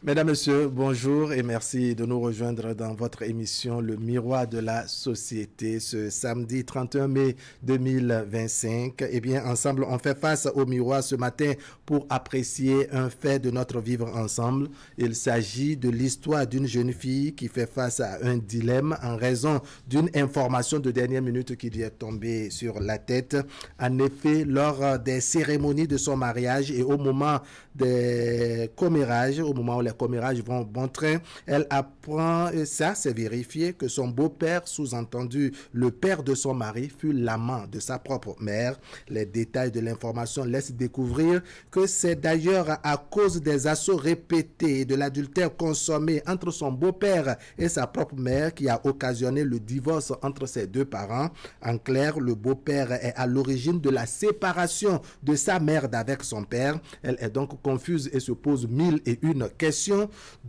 Mesdames, Messieurs, bonjour et merci de nous rejoindre dans votre émission Le Miroir de la Société ce samedi 31 mai 2025. Eh bien, ensemble, on fait face au miroir ce matin pour apprécier un fait de notre vivre ensemble. Il s'agit de l'histoire d'une jeune fille qui fait face à un dilemme en raison d'une information de dernière minute qui lui est tombée sur la tête. En effet, lors des cérémonies de son mariage et au moment des commérages, au moment où les commérages vont bon train, elle apprend, et ça c'est vérifié, que son beau-père, sous-entendu le père de son mari, fut l'amant de sa propre mère. Les détails de l'information laissent découvrir que c'est d'ailleurs à cause des assauts répétés et de l'adultère consommé entre son beau-père et sa propre mère qui a occasionné le divorce entre ses deux parents. En clair, le beau-père est à l'origine de la séparation de sa mère d'avec son père. Elle est donc confuse et se pose mille et une questions.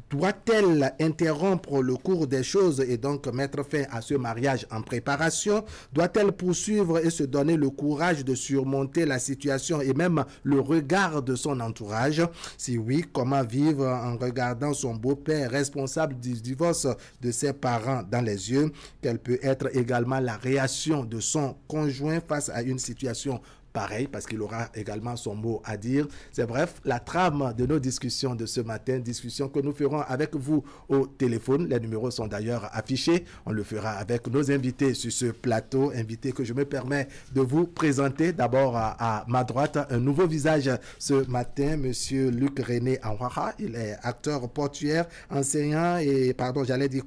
Doit-elle interrompre le cours des choses et donc mettre fin à ce mariage en préparation? Doit-elle poursuivre et se donner le courage de surmonter la situation et même le regard de son entourage? Si oui, comment vivre en regardant son beau-père responsable du divorce de ses parents dans les yeux? Quelle peut être également la réaction de son conjoint face à une situation pareil, parce qu'il aura également son mot à dire. C'est bref, la trame de nos discussions de ce matin, discussions que nous ferons avec vous au téléphone. Les numéros sont d'ailleurs affichés. On le fera avec nos invités sur ce plateau, invités que je me permets de vous présenter. D'abord à ma droite, un nouveau visage ce matin, Monsieur Luc René Anwaha. Il est acteur portuaire, enseignant et,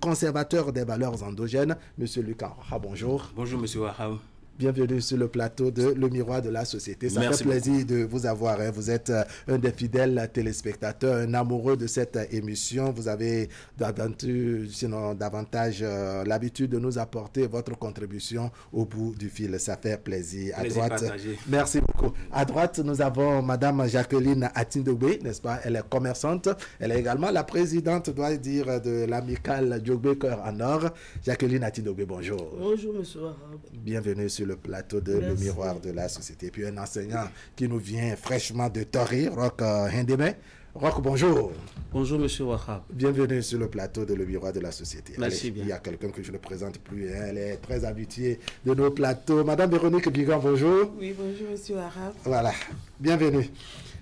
conservateur des valeurs endogènes. Monsieur Luc Anwaha, bonjour. Bonjour, Monsieur Wahab. Bienvenue sur le plateau de Le Miroir de la Société. Ça Merci fait plaisir beaucoup de vous avoir. Vous êtes un des fidèles téléspectateurs, un amoureux de cette émission. Vous avez davantage l'habitude de nous apporter votre contribution au bout du fil. Ça fait plaisir. À droite, merci beaucoup. À droite, nous avons Madame Jacqueline Atindogbe, n'est-ce pas? Elle est commerçante. Elle est également la présidente, dois-je dire, de l'amicale Djogbe Cœur en Or. Jacqueline Atindogbe, bonjour. Bonjour, Monsieur Wahab. Bienvenue sur le plateau de Le Miroir de la Société. Puis un enseignant qui nous vient fraîchement de Tori, Roch Hendeme. Roch, bonjour. Bonjour, Monsieur Wahab. Bienvenue sur le plateau de Le Miroir de la Société. Merci. Allez, il y a quelqu'un que je ne présente plus. Elle est très habituée de nos plateaux. Madame Véronique Bigan, bonjour. Oui, bonjour, Monsieur Wahab. Voilà, bienvenue.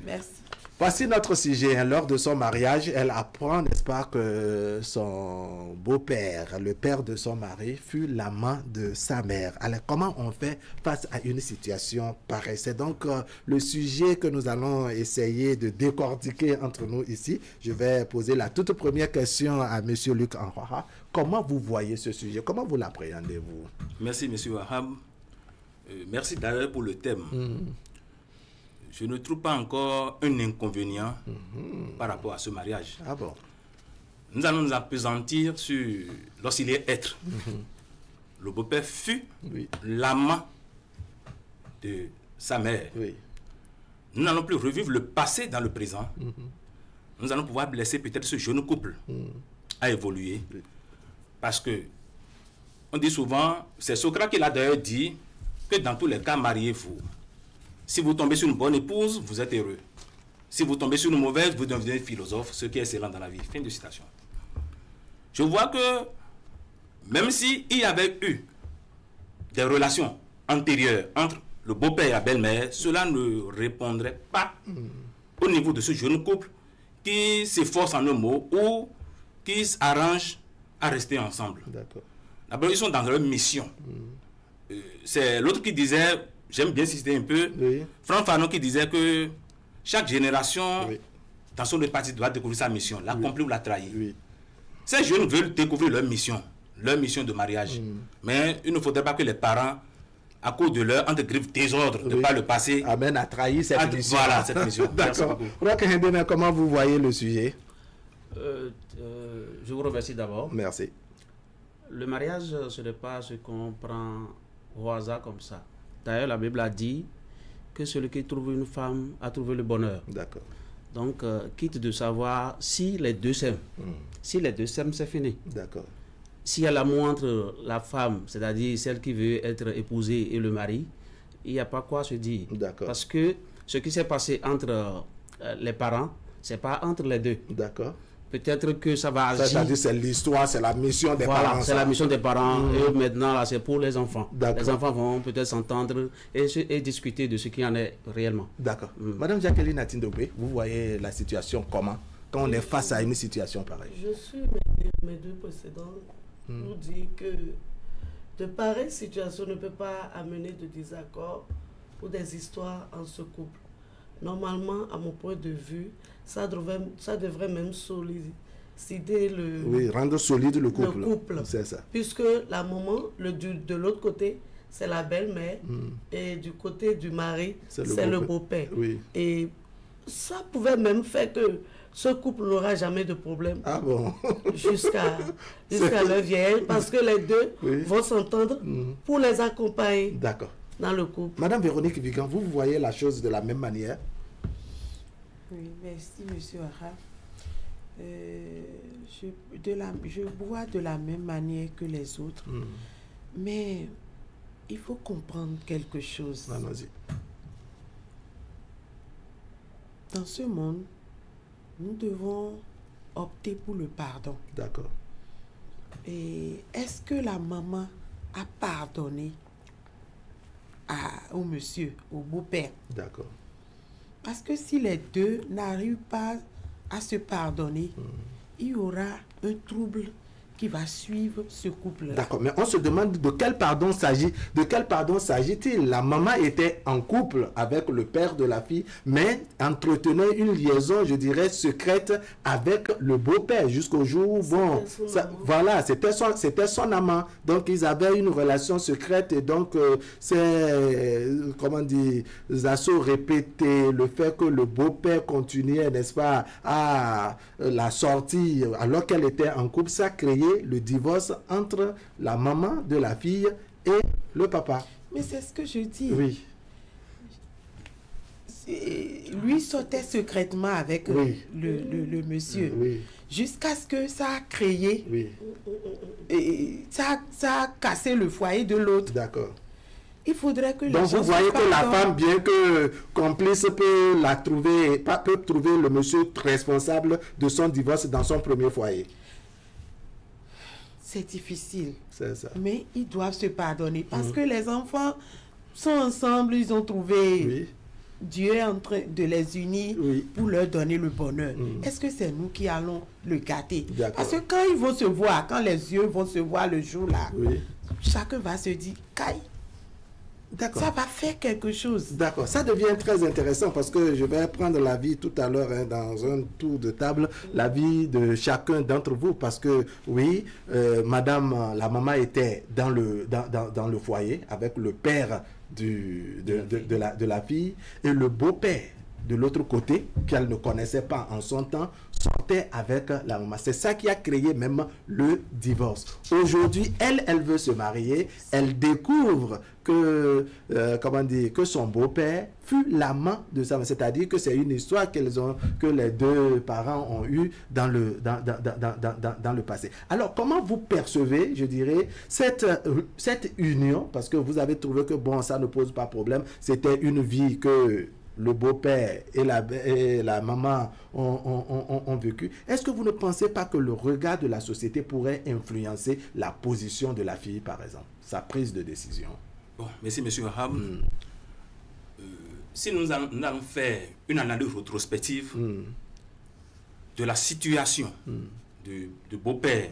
Merci. Voici notre sujet. Lors de son mariage, elle apprend, n'est-ce pas, que son beau-père, le père de son mari, fut l'amant de sa mère. Alors, comment on fait face à une situation pareille? C'est donc le sujet que nous allons essayer de décortiquer entre nous ici. Je vais poser la toute première question à Monsieur Luc Anwaha. Comment vous voyez ce sujet? Comment vous l'appréhendez-vous? Merci, Monsieur Wahab. Merci d'ailleurs pour le thème. Je ne trouve pas encore un inconvénient par rapport à ce mariage. Ah bon? Nous allons nous appesantir sur lorsqu'il est être. Le beau-père fut l'amant de sa mère. Oui. Nous n'allons plus revivre le passé dans le présent. Nous allons pouvoir laisser peut-être ce jeune couple à évoluer. Parce que on dit souvent, c'est Socrate qui l'a d'ailleurs dit, que dans tous les cas, mariez-vous. Si vous tombez sur une bonne épouse, vous êtes heureux. Si vous tombez sur une mauvaise, vous devenez philosophe, ce qui est excellent dans la vie. Fin de citation. Je vois que même s'il y avait eu des relations antérieures entre le beau-père et la belle-mère, cela ne répondrait pas au niveau de ce jeune couple qui s'efforce en un mot ou qui s'arrange à rester ensemble. D'abord, ils sont dans leur mission. C'est l'autre qui disait... J'aime bien citer un peu. Franck Fanon qui disait que chaque génération, dans son parti, doit découvrir sa mission, l'accomplir ou la trahir. Ces jeunes veulent découvrir leur mission de mariage. Mais il ne faudrait pas que les parents, à cause de leur entre griffes désordre, de par le passé, amènent à trahir cette mission. Voilà, cette mission. D'accord. Comment vous voyez le sujet? Je vous remercie d'abord. Merci. Le mariage, ce n'est pas ce qu'on prend au hasard comme ça. D'ailleurs, la Bible a dit que celui qui trouve une femme a trouvé le bonheur. D'accord. Donc, quitte de savoir si les deux s'aiment. Si les deux s'aiment, c'est fini. D'accord. S'il y a l'amour entre la femme, c'est-à-dire celle qui veut être épousée, et le mari, il n'y a pas quoi se dire. D'accord. Parce que ce qui s'est passé entre les parents, c'est pas entre les deux. D'accord. peut-être que ça va agir. C'est-à-dire c'est l'histoire, c'est la mission des parents. C'est la mission des parents. Et maintenant, là, c'est pour les enfants. D'accord. Les enfants vont peut-être s'entendre et discuter de ce qu'il y en est réellement. D'accord. Madame Jacqueline Atindobé, vous voyez la situation comment quand on est face à une situation pareille? Je suis mes deux précédents pour dire que de pareilles situations ne peuvent pas amener de désaccord ou des histoires en ce couple. Normalement, à mon point de vue, ça devrait même solidifier Oui, rendre solide le couple. Le couple. C'est ça. Puisque la maman, de l'autre côté, c'est la belle-mère et du côté du mari, c'est le beau-père. Oui. Et ça pouvait même faire que ce couple n'aura jamais de problème. Ah bon? Jusqu'à leur vieillesse, parce que les deux vont s'entendre pour les accompagner. D'accord. Dans le couple. Madame Véronique Vigan, vous voyez la chose de la même manière? Oui, merci Monsieur Araf. Je vois de la même manière que les autres, mais il faut comprendre quelque chose. Allons-y. Dans ce monde, nous devons opter pour le pardon. D'accord. Et est-ce que la maman a pardonné au monsieur, au beau-père? D'accord. Parce que si les deux n'arrivent pas à se pardonner, il y aura un trouble qui va suivre ce couple-là. D'accord, mais on se demande de quel pardon s'agit. De quel pardon s'agit-il? La maman était en couple avec le père de la fille, mais entretenait une liaison, je dirais, secrète avec le beau-père jusqu'au jour où, bon, voilà, c'était son amant. Donc, ils avaient une relation secrète et donc, c'est, comment dire, assauts répétés, le fait que le beau-père continuait, n'est-ce pas, à la sortie alors qu'elle était en couple, ça créait le divorce entre la maman de la fille et le papa. Mais c'est ce que je dis. Oui. Lui sortait secrètement avec le monsieur. Oui. Jusqu'à ce que ça a créé. Oui. Et ça a cassé le foyer de l'autre. D'accord. Il faudrait que donc vous voyez que la femme, bien que complice, peut trouver le monsieur responsable de son divorce dans son premier foyer. C'est difficile. C'est ça. Mais ils doivent se pardonner parce que les enfants sont ensemble, ils ont trouvé Dieu est en train de les unir pour leur donner le bonheur. Est-ce que c'est nous qui allons le gâter? Parce que quand ils vont se voir, quand les yeux vont se voir le jour là, chacun va se dire, Kai, ça va faire quelque chose. D'accord, ça devient très intéressant parce que je vais prendre l'avis tout à l'heure dans un tour de table, l'avis de chacun d'entre vous parce que oui, la maman était dans le foyer avec le père de la fille et le beau-père de l'autre côté, qu'elle ne connaissait pas en son temps, sortait avec la maman. C'est ça qui a créé même le divorce. Aujourd'hui, elle veut se marier, elle découvre que, que son beau-père fut l'amant de sa mère. C'est-à-dire que c'est une histoire que les deux parents ont eue dans le passé. Alors, comment vous percevez, je dirais, cette union, parce que vous avez trouvé que, bon, ça ne pose pas problème, c'était une vie que le beau-père et la maman ont vécu. Est-ce que vous ne pensez pas que le regard de la société pourrait influencer la position de la fille, par exemple, sa prise de décision? Bon, merci, M. Wahab. Si nous allons faire une analyse rétrospective de la situation de beau-père,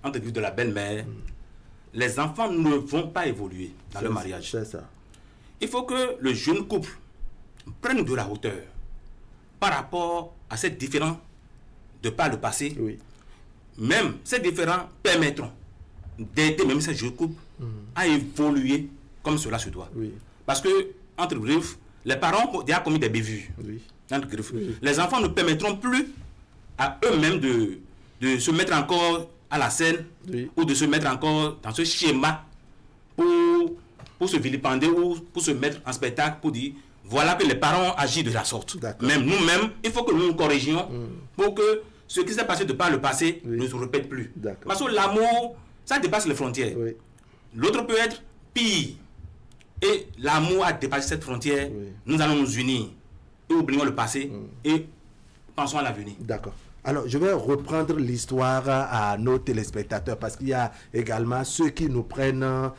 entre de la belle-mère, les enfants ne vont pas évoluer dans le mariage. C'est ça. Il faut que le jeune couple prennent de la hauteur par rapport à ces différents de par le passé. Même ces différents permettront d'aider même ces jeunes couples à évoluer comme cela se doit. Parce que, entre griffes, les parents ont déjà commis des bévues. Entre griffes. Les enfants ne permettront plus à eux-mêmes de se mettre encore à la scène ou de se mettre encore dans ce schéma pour se vilipender ou pour se mettre en spectacle pour dire voilà que les parents agissent de la sorte. Même nous-mêmes, il faut que nous nous corrigions pour que ce qui s'est passé de par le passé ne se répète plus. Parce que l'amour, ça dépasse les frontières. L'autre peut être pire. Et l'amour a dépassé cette frontière. Nous allons nous unir et oublions le passé et pensons à l'avenir. D'accord. Alors, je vais reprendre l'histoire à nos téléspectateurs parce qu'il y a également ceux qui nous prennent,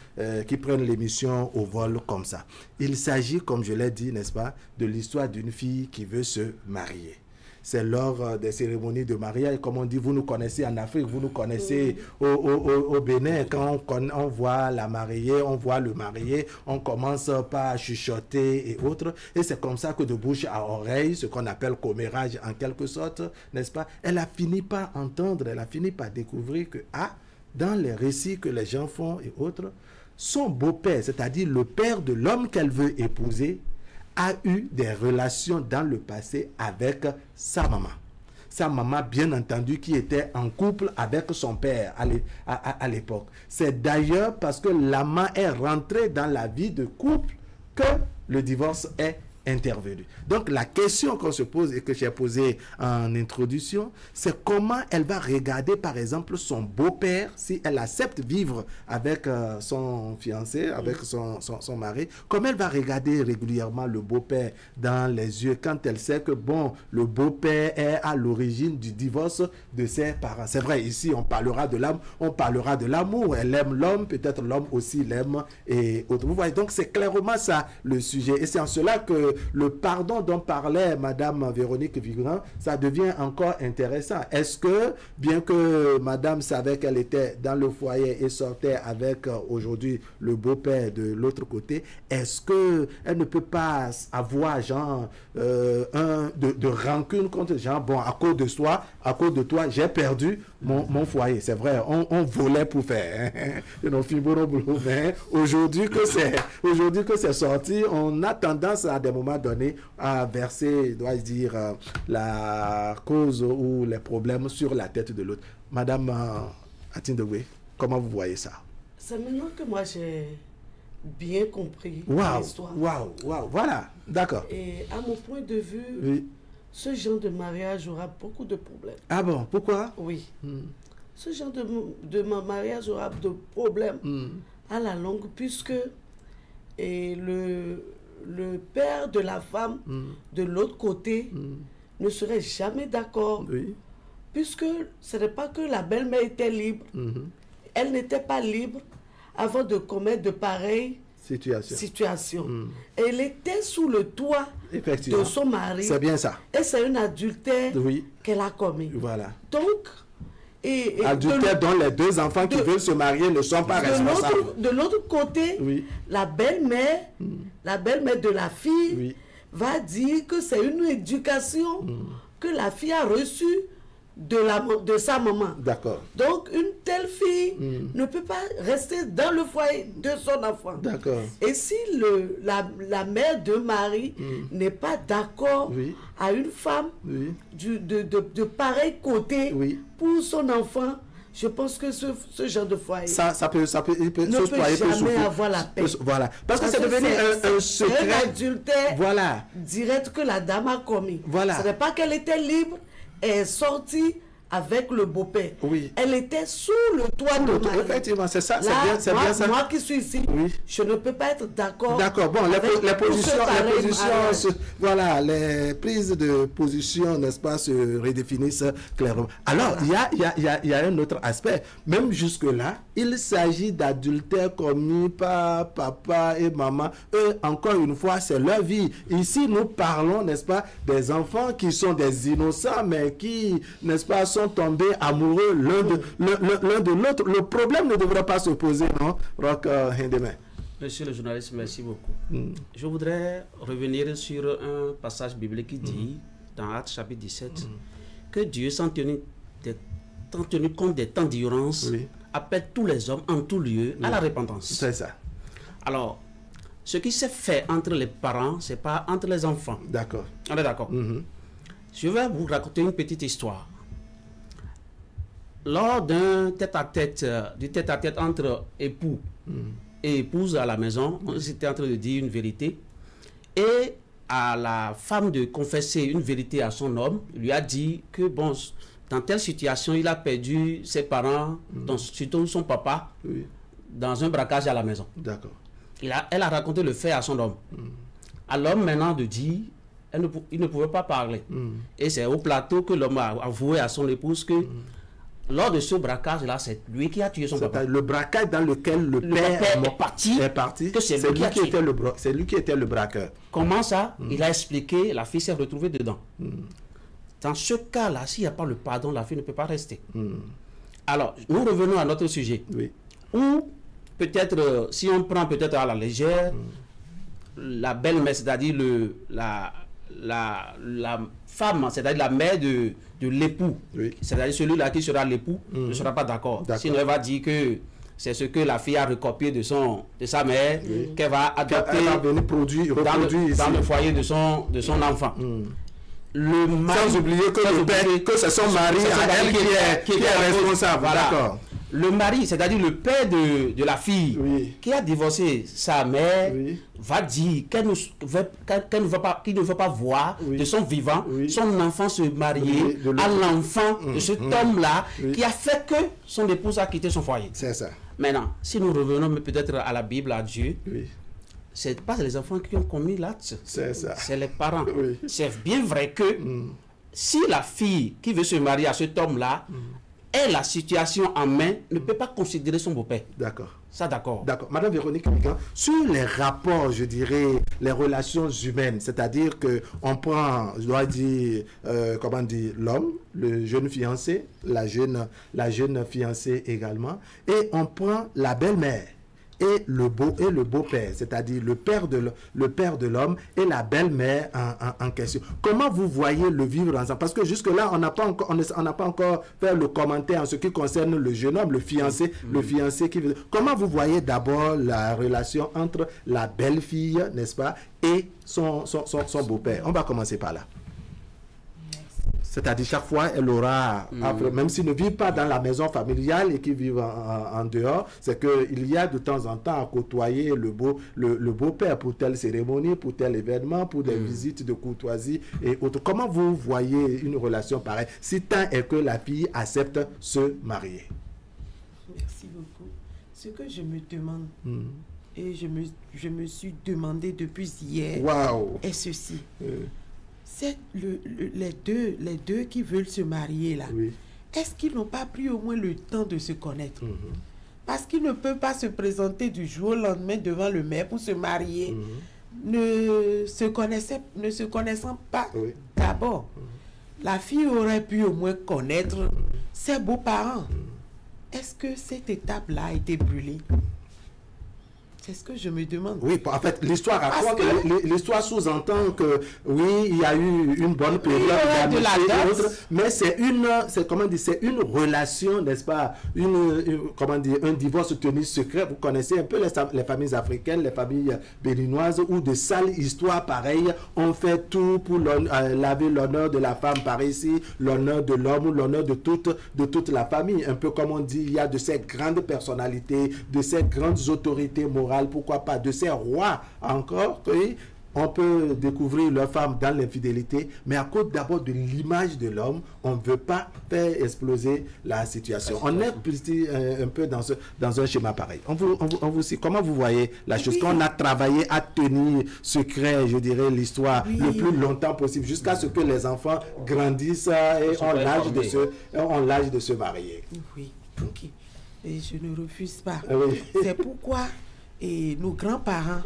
qui prennent l'émission au vol comme ça. Il s'agit, comme je l'ai dit, n'est-ce pas, de l'histoire d'une fille qui veut se marier. C'est lors des cérémonies de mariage, comme on dit, vous nous connaissez en Afrique, vous nous connaissez au Bénin, quand on voit la mariée, on voit le marié, on commence par chuchoter et autres, et c'est comme ça que de bouche à oreille, ce qu'on appelle commérage en quelque sorte, n'est-ce pas, elle a fini par entendre, elle a fini par découvrir que, dans les récits que les gens font et autres, son beau-père, c'est-à-dire le père de l'homme qu'elle veut épouser, a eu des relations dans le passé avec sa maman. Sa maman, bien entendu, qui était en couple avec son père à l'époque. C'est d'ailleurs parce que l'amant est rentré dans la vie de couple que le divorce est intervenu. Donc la question qu'on se pose et que j'ai posée en introduction, c'est comment elle va regarder par exemple son beau-père, si elle accepte vivre avec son fiancé, avec son mari, comment elle va regarder régulièrement le beau-père dans les yeux quand elle sait que bon, le beau-père est à l'origine du divorce de ses parents. C'est vrai, ici on parlera de l'âme, on parlera de l'amour, elle aime l'homme, peut-être l'homme aussi l'aime et autres. Vous voyez, donc c'est clairement ça le sujet et c'est en cela que le pardon dont parlait Madame Véronique Vigrand, ça devient encore intéressant. Est-ce que, bien que Madame savait qu'elle était dans le foyer et sortait avec aujourd'hui le beau-père de l'autre côté, est-ce que elle ne peut pas avoir genre de rancune contre genre, bon, à cause de toi, j'ai perdu mon foyer. C'est vrai, on volait pour faire. Mais aujourd'hui que c'est sorti, on a tendance à des moments donnés à verser, dois-je dire, la cause ou les problèmes sur la tête de l'autre. Madame Atindoué, comment vous voyez ça? C'est maintenant que moi j'ai bien compris l'histoire. Waouh, voilà, d'accord. Et à mon point de vue, oui. Ce genre de mariage aura beaucoup de problèmes. Ah bon, pourquoi? Oui. Ce genre de mariage aura de problèmes à la longue, puisque le père de la femme de l'autre côté ne serait jamais d'accord, puisque ce n'est pas que la belle-mère était libre, elle n'était pas libre avant de commettre de pareilles situations. Elle était sous le toit de son mari. C'est bien ça. Et c'est un adultère qu'elle a commis. Voilà. Donc, adultère dont les deux enfants qui veulent se marier ne sont pas responsables. De l'autre côté, la belle-mère de la fille va dire que c'est une éducation que la fille a reçue de sa maman. D'accord. Donc, une telle fille ne peut pas rester dans le foyer de son enfant. D'accord. Et si la mère de Marie n'est pas d'accord à une femme de pareil côté pour son enfant, je pense que ce genre de foyer il peut jamais avoir la paix. Voilà. Parce que c'est devenu un secret. C'est un adultère direct que la dame a commis. Voilà. Ce n'est pas qu'elle était libre, elle est sortie avec le beau-père. Elle était sous le toit de Marie. Effectivement, c'est ça. C'est bien ça. Moi qui suis ici, je ne peux pas être d'accord. D'accord. Bon, les positions, voilà, les prises de position, n'est-ce pas, se redéfinissent clairement. Alors, il y a un autre aspect. Même jusque-là, il s'agit d'adultère commis par papa et maman. Eux, encore une fois, c'est leur vie. Ici, nous parlons, n'est-ce pas, des enfants qui sont des innocents, mais qui, n'est-ce pas, sont tombés amoureux l'un de l'autre. Le problème ne devrait pas se poser, non, Roch Hindemé? Monsieur le journaliste, merci beaucoup. Je voudrais revenir sur un passage biblique qui dit, dans Actes chapitre 17, que Dieu, sans tenir compte des temps d'ignorance, appelle tous les hommes en tout lieu à la repentance. C'est ça. Alors, ce qui s'est fait entre les parents, c'est pas entre les enfants. D'accord. On est d'accord. Je vais vous raconter une petite histoire. Lors d'un tête-à-tête entre époux et épouse à la maison, on était en train de dire une vérité. Et à la femme de confesser une vérité à son homme, il lui a dit que, bon, dans telle situation, il a perdu ses parents, surtout son papa, dans un braquage à la maison. D'accord. Elle a raconté le fait à son homme. À l'homme maintenant de dire, il ne pouvait pas parler. Et c'est au plateau que l'homme a avoué à son épouse que lors de ce braquage-là, c'est lui qui a tué son papa. Le braquage dans lequel le père est parti, que c'est lui qui était le braqueur. Comment ça? Il a expliqué, la fille s'est retrouvée dedans. Dans ce cas-là, s'il n'y a pas le pardon, la fille ne peut pas rester. Alors, nous revenons à notre sujet. Oui. Ou peut-être, si on prend peut-être à la légère, la belle-mère, c'est-à-dire la femme, c'est-à-dire la mère de l'époux, c'est-à-dire celui-là qui sera l'époux, ne sera pas d'accord. Sinon, elle va dire que c'est ce que la fille a recopié de sa mère, qu'elle va adopter dans le foyer de son enfant. Le mari, sans oublier que c'est son mari qui est responsable. Voilà. D'accord. Le mari, c'est-à-dire le père de la fille qui a divorcé sa mère, va dire qu'il ne veut pas voir de son vivant son enfant se marier à l'enfant de cet homme-là qui a fait que son épouse a quitté son foyer. C'est ça. Maintenant, si nous revenons peut-être à la Bible, à Dieu, c'est pas les enfants qui ont commis l'acte, c'est les parents. C'est bien vrai que si la fille qui veut se marier à cet homme-là est la situation en main, ne peut pas considérer son beau-père. D'accord. Ça, d'accord. D'accord. Madame Véronique, sur les rapports, je dirais, les relations humaines, c'est-à-dire qu'on prend, je dois dire, comment dire, l'homme, le jeune fiancé, la jeune fiancée également, et on prend la belle-mère et le beau-père, c'est-à-dire le père de l'homme et la belle-mère en question. Comment vous voyez le vivre ensemble? Parce que jusque-là, on n'a pas encore fait le commentaire en ce qui concerne le jeune homme, le fiancé qui veut. Comment vous voyez d'abord la relation entre la belle-fille, n'est-ce pas, et son beau-père? On va commencer par là. C'est-à-dire chaque fois, elle aura, même s'ils ne vivent pas dans la maison familiale et qu'ils vivent en dehors, c'est qu'il y a de temps en temps à côtoyer le beau-père pour telle cérémonie, pour tel événement, pour des visites de courtoisie et autres. Comment vous voyez une relation pareille, si tant est que la fille accepte se marier? Merci beaucoup. Ce que je me demande, et je me suis demandé depuis hier, est ceci. C'est les deux qui veulent se marier là. Est-ce qu'ils n'ont pas pris au moins le temps de se connaître? Parce qu'ils ne peuvent pas se présenter du jour au lendemain devant le maire pour se marier, ne se connaissant pas d'abord. La fille aurait pu au moins connaître ses beaux-parents. Est-ce que cette étape-là a été brûlée? C'est ce que je me demande. Oui, en fait, l'histoire raconte, l'histoire sous-entend que oui, il y a eu une bonne période de la dot, mais c'est une relation, n'est-ce pas, un divorce tenu secret. Vous connaissez un peu les familles africaines, les familles béninoises, où de sales histoires pareilles, on fait tout pour laver l'honneur de la femme par ici, l'honneur de l'homme ou l'honneur de toute la famille. Un peu comme on dit, il y a de ces grandes personnalités, de ces grandes autorités morales, pourquoi pas de ces rois encore, oui, on peut découvrir leur femme dans l'infidélité, mais à cause d'abord de l'image de l'homme, on ne veut pas faire exploser la situation. On est un peu dans un schéma pareil. Comment vous voyez la chose? Quand on a travaillé à tenir secret, je dirais, l'histoire le plus longtemps possible, jusqu'à ce que les enfants grandissent et ont l'âge de se marier. Oui, ok. Et je ne refuse pas. C'est pourquoi nos grands-parents,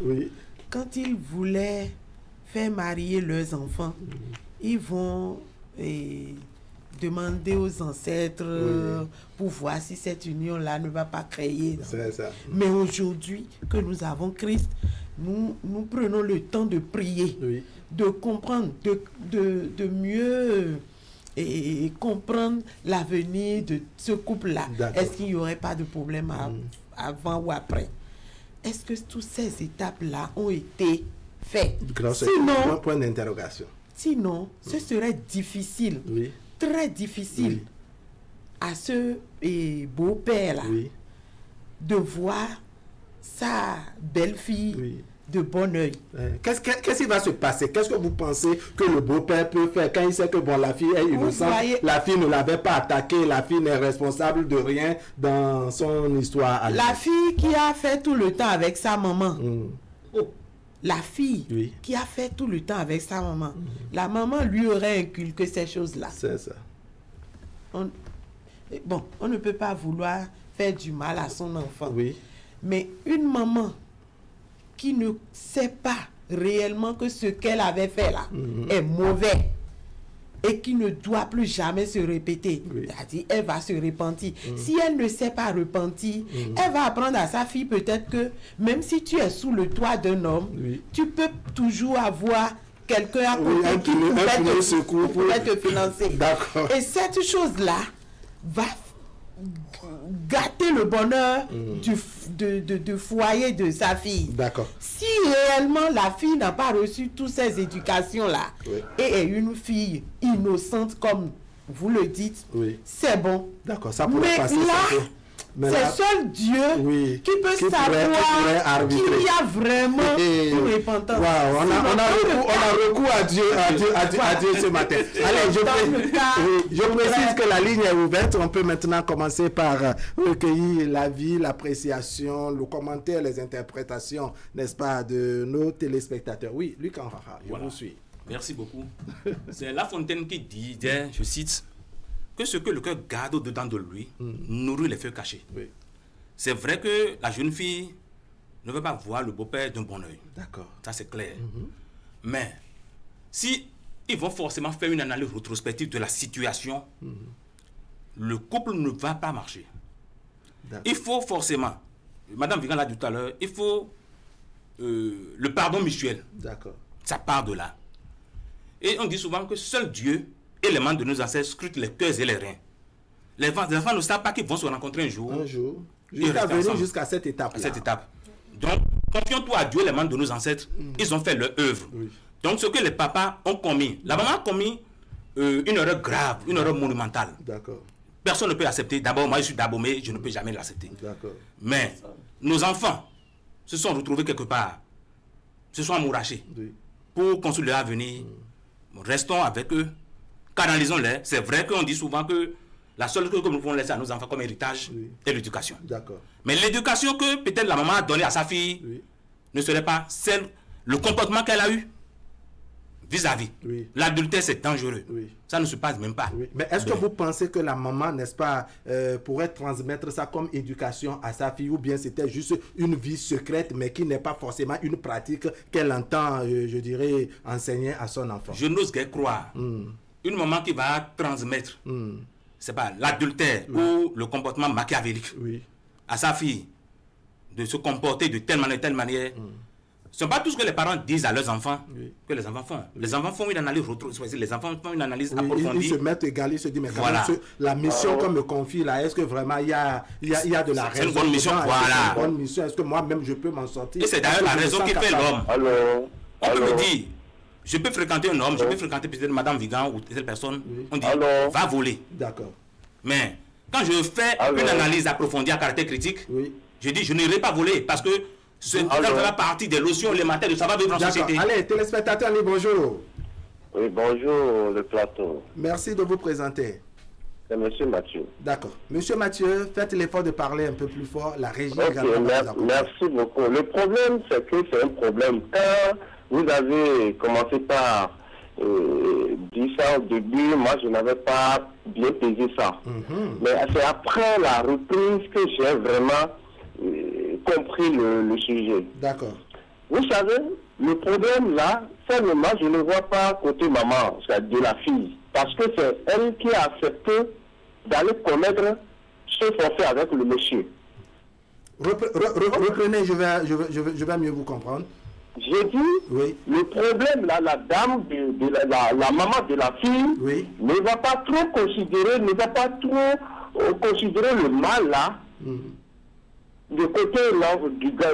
quand ils voulaient faire marier leurs enfants, ils vont demander aux ancêtres pour voir si cette union-là ne va pas créer. Mais aujourd'hui, que nous avons Christ, nous prenons le temps de prier, de comprendre, de mieux comprendre l'avenir de ce couple-là. Est-ce qu'il n'y aurait pas de problème avant ou après? Est-ce que toutes ces étapes-là ont été faites? Sinon, point d'interrogation. Sinon, ce serait difficile, très difficile à ce beau-père-là de voir sa belle-fille de bon oeil. Qu'est-ce qui va se passer? Qu'est-ce que vous pensez que le beau-père peut faire quand il sait que la fille est innocente, la fille ne l'avait pas attaquée, la fille n'est responsable de rien dans son histoire? La fille qui a fait tout le temps avec sa maman. la fille qui a fait tout le temps avec sa maman, la maman lui aurait inculqué ces choses-là. C'est ça. Bon, on ne peut pas vouloir faire du mal à son enfant. Oui. Mais une maman qui ne sait pas réellement que ce qu'elle avait fait là est mauvais et qui ne doit plus jamais se répéter, c'est-à-dire elle va se repentir. Si elle ne s'est pas repentir, elle va apprendre à sa fille peut-être que même si tu es sous le toit d'un homme, tu peux toujours avoir quelqu'un à côté qui pourrait te financer. Et cette chose-là va gâter le bonheur du foyer de sa fille. D'accord. Si réellement la fille n'a pas reçu toutes ces éducations-là et est une fille innocente comme vous le dites, c'est bon. D'accord, ça pourrait passer. C'est seul Dieu qui peut savoir qu'il y a vraiment une repentance. Wow, on a recours à Dieu ce matin. Allez, je précise que la ligne est ouverte. On peut maintenant commencer par recueillir l'avis, l'appréciation, le commentaire, les interprétations, n'est-ce pas, de nos téléspectateurs. Oui, Luc Anrara, je vous suis. Merci beaucoup. C'est La Fontaine qui disait, je cite, que ce que le cœur garde au-dedans de lui nourrit les feux cachés. C'est vrai que la jeune fille ne veut pas voir le beau-père d'un bon oeil. D'accord. Ça, c'est clair. Mais si ils vont forcément faire une analyse rétrospective de la situation, le couple ne va pas marcher. Il faut forcément, Madame Vigan l'a dit tout à l'heure, il faut le pardon mutuel. D'accord. Ça part de là. Et on dit souvent que seul Dieu et les membres de nos ancêtres scrutent les cœurs et les reins. Les enfants ne savent pas qu'ils vont se rencontrer un jour. Jusqu'à cette étape. Donc, confions-toi à Dieu et les membres de nos ancêtres. Ils ont fait leur œuvre. Donc, ce que les papas ont commis, la maman a commis une erreur grave, une erreur monumentale. D'accord. Personne ne peut accepter. D'abord, moi, je suis d'Abomey, je ne peux jamais l'accepter. Mais nos enfants se sont retrouvés quelque part, se sont amourachés pour construire leur avenir. Restons avec eux. Canalisons-les. C'est vrai qu'on dit souvent que la seule chose que nous pouvons laisser à nos enfants comme héritage est l'éducation. D'accord. Mais l'éducation que peut-être la maman a donnée à sa fille ne serait pas le comportement qu'elle a eu vis-à-vis. L'adultère, c'est dangereux. Ça ne se passe même pas. Mais est-ce que vous pensez que la maman, n'est-ce pas, pourrait transmettre ça comme éducation à sa fille, ou bien c'était juste une vie secrète, mais qui n'est pas forcément une pratique qu'elle entend, je dirais, enseigner à son enfant? Je n'ose guère croire. Une maman qui va transmettre, c'est pas l'adultère ou le comportement machiavélique à sa fille, de se comporter de telle manière. Ce n'est pas tout ce que les parents disent à leurs enfants que les enfants font. Les enfants font une analyse rétrospective, les enfants font une analyse approfondie. Ils se mettent égal, ils se disent, mais la mission qu'on me confie là, est-ce que vraiment il y a de la raison? C'est une bonne mission, voilà. Une bonne mission, est-ce que moi-même je peux m'en sortir? Et c'est d'ailleurs la raison qui fait l'homme. On peut me dire, je peux fréquenter un homme, je peux fréquenter peut-être Madame Vigan ou telle personne. On dit, va voler. D'accord. Mais quand je fais une analyse approfondie à caractère critique, je dis, je n'irai pas voler parce que ça fera partie des lotions élémentaires de savoir vivre en société. Allez, téléspectateurs, bonjour. Oui, bonjour, le plateau. Merci de vous présenter. C'est Monsieur Mathieu. D'accord. Monsieur Mathieu, faites l'effort de parler un peu plus fort. La régie merci beaucoup. Le problème, c'est que c'est un problème. Quand vous avez commencé par dire ça au début, moi, je n'avais pas bien pesé ça. Mais c'est après la reprise que j'ai vraiment compris le sujet. D'accord. Vous savez, le problème là, seulement, je ne vois pas côté maman, c'est-à-dire de la fille. Parce que c'est elle qui a accepté d'aller commettre ce forfait avec le monsieur. Reprenez, je vais mieux vous comprendre. J'ai dit, le problème là, la dame, la maman de la fille, ne va pas trop considérer, le mal là, du côté là,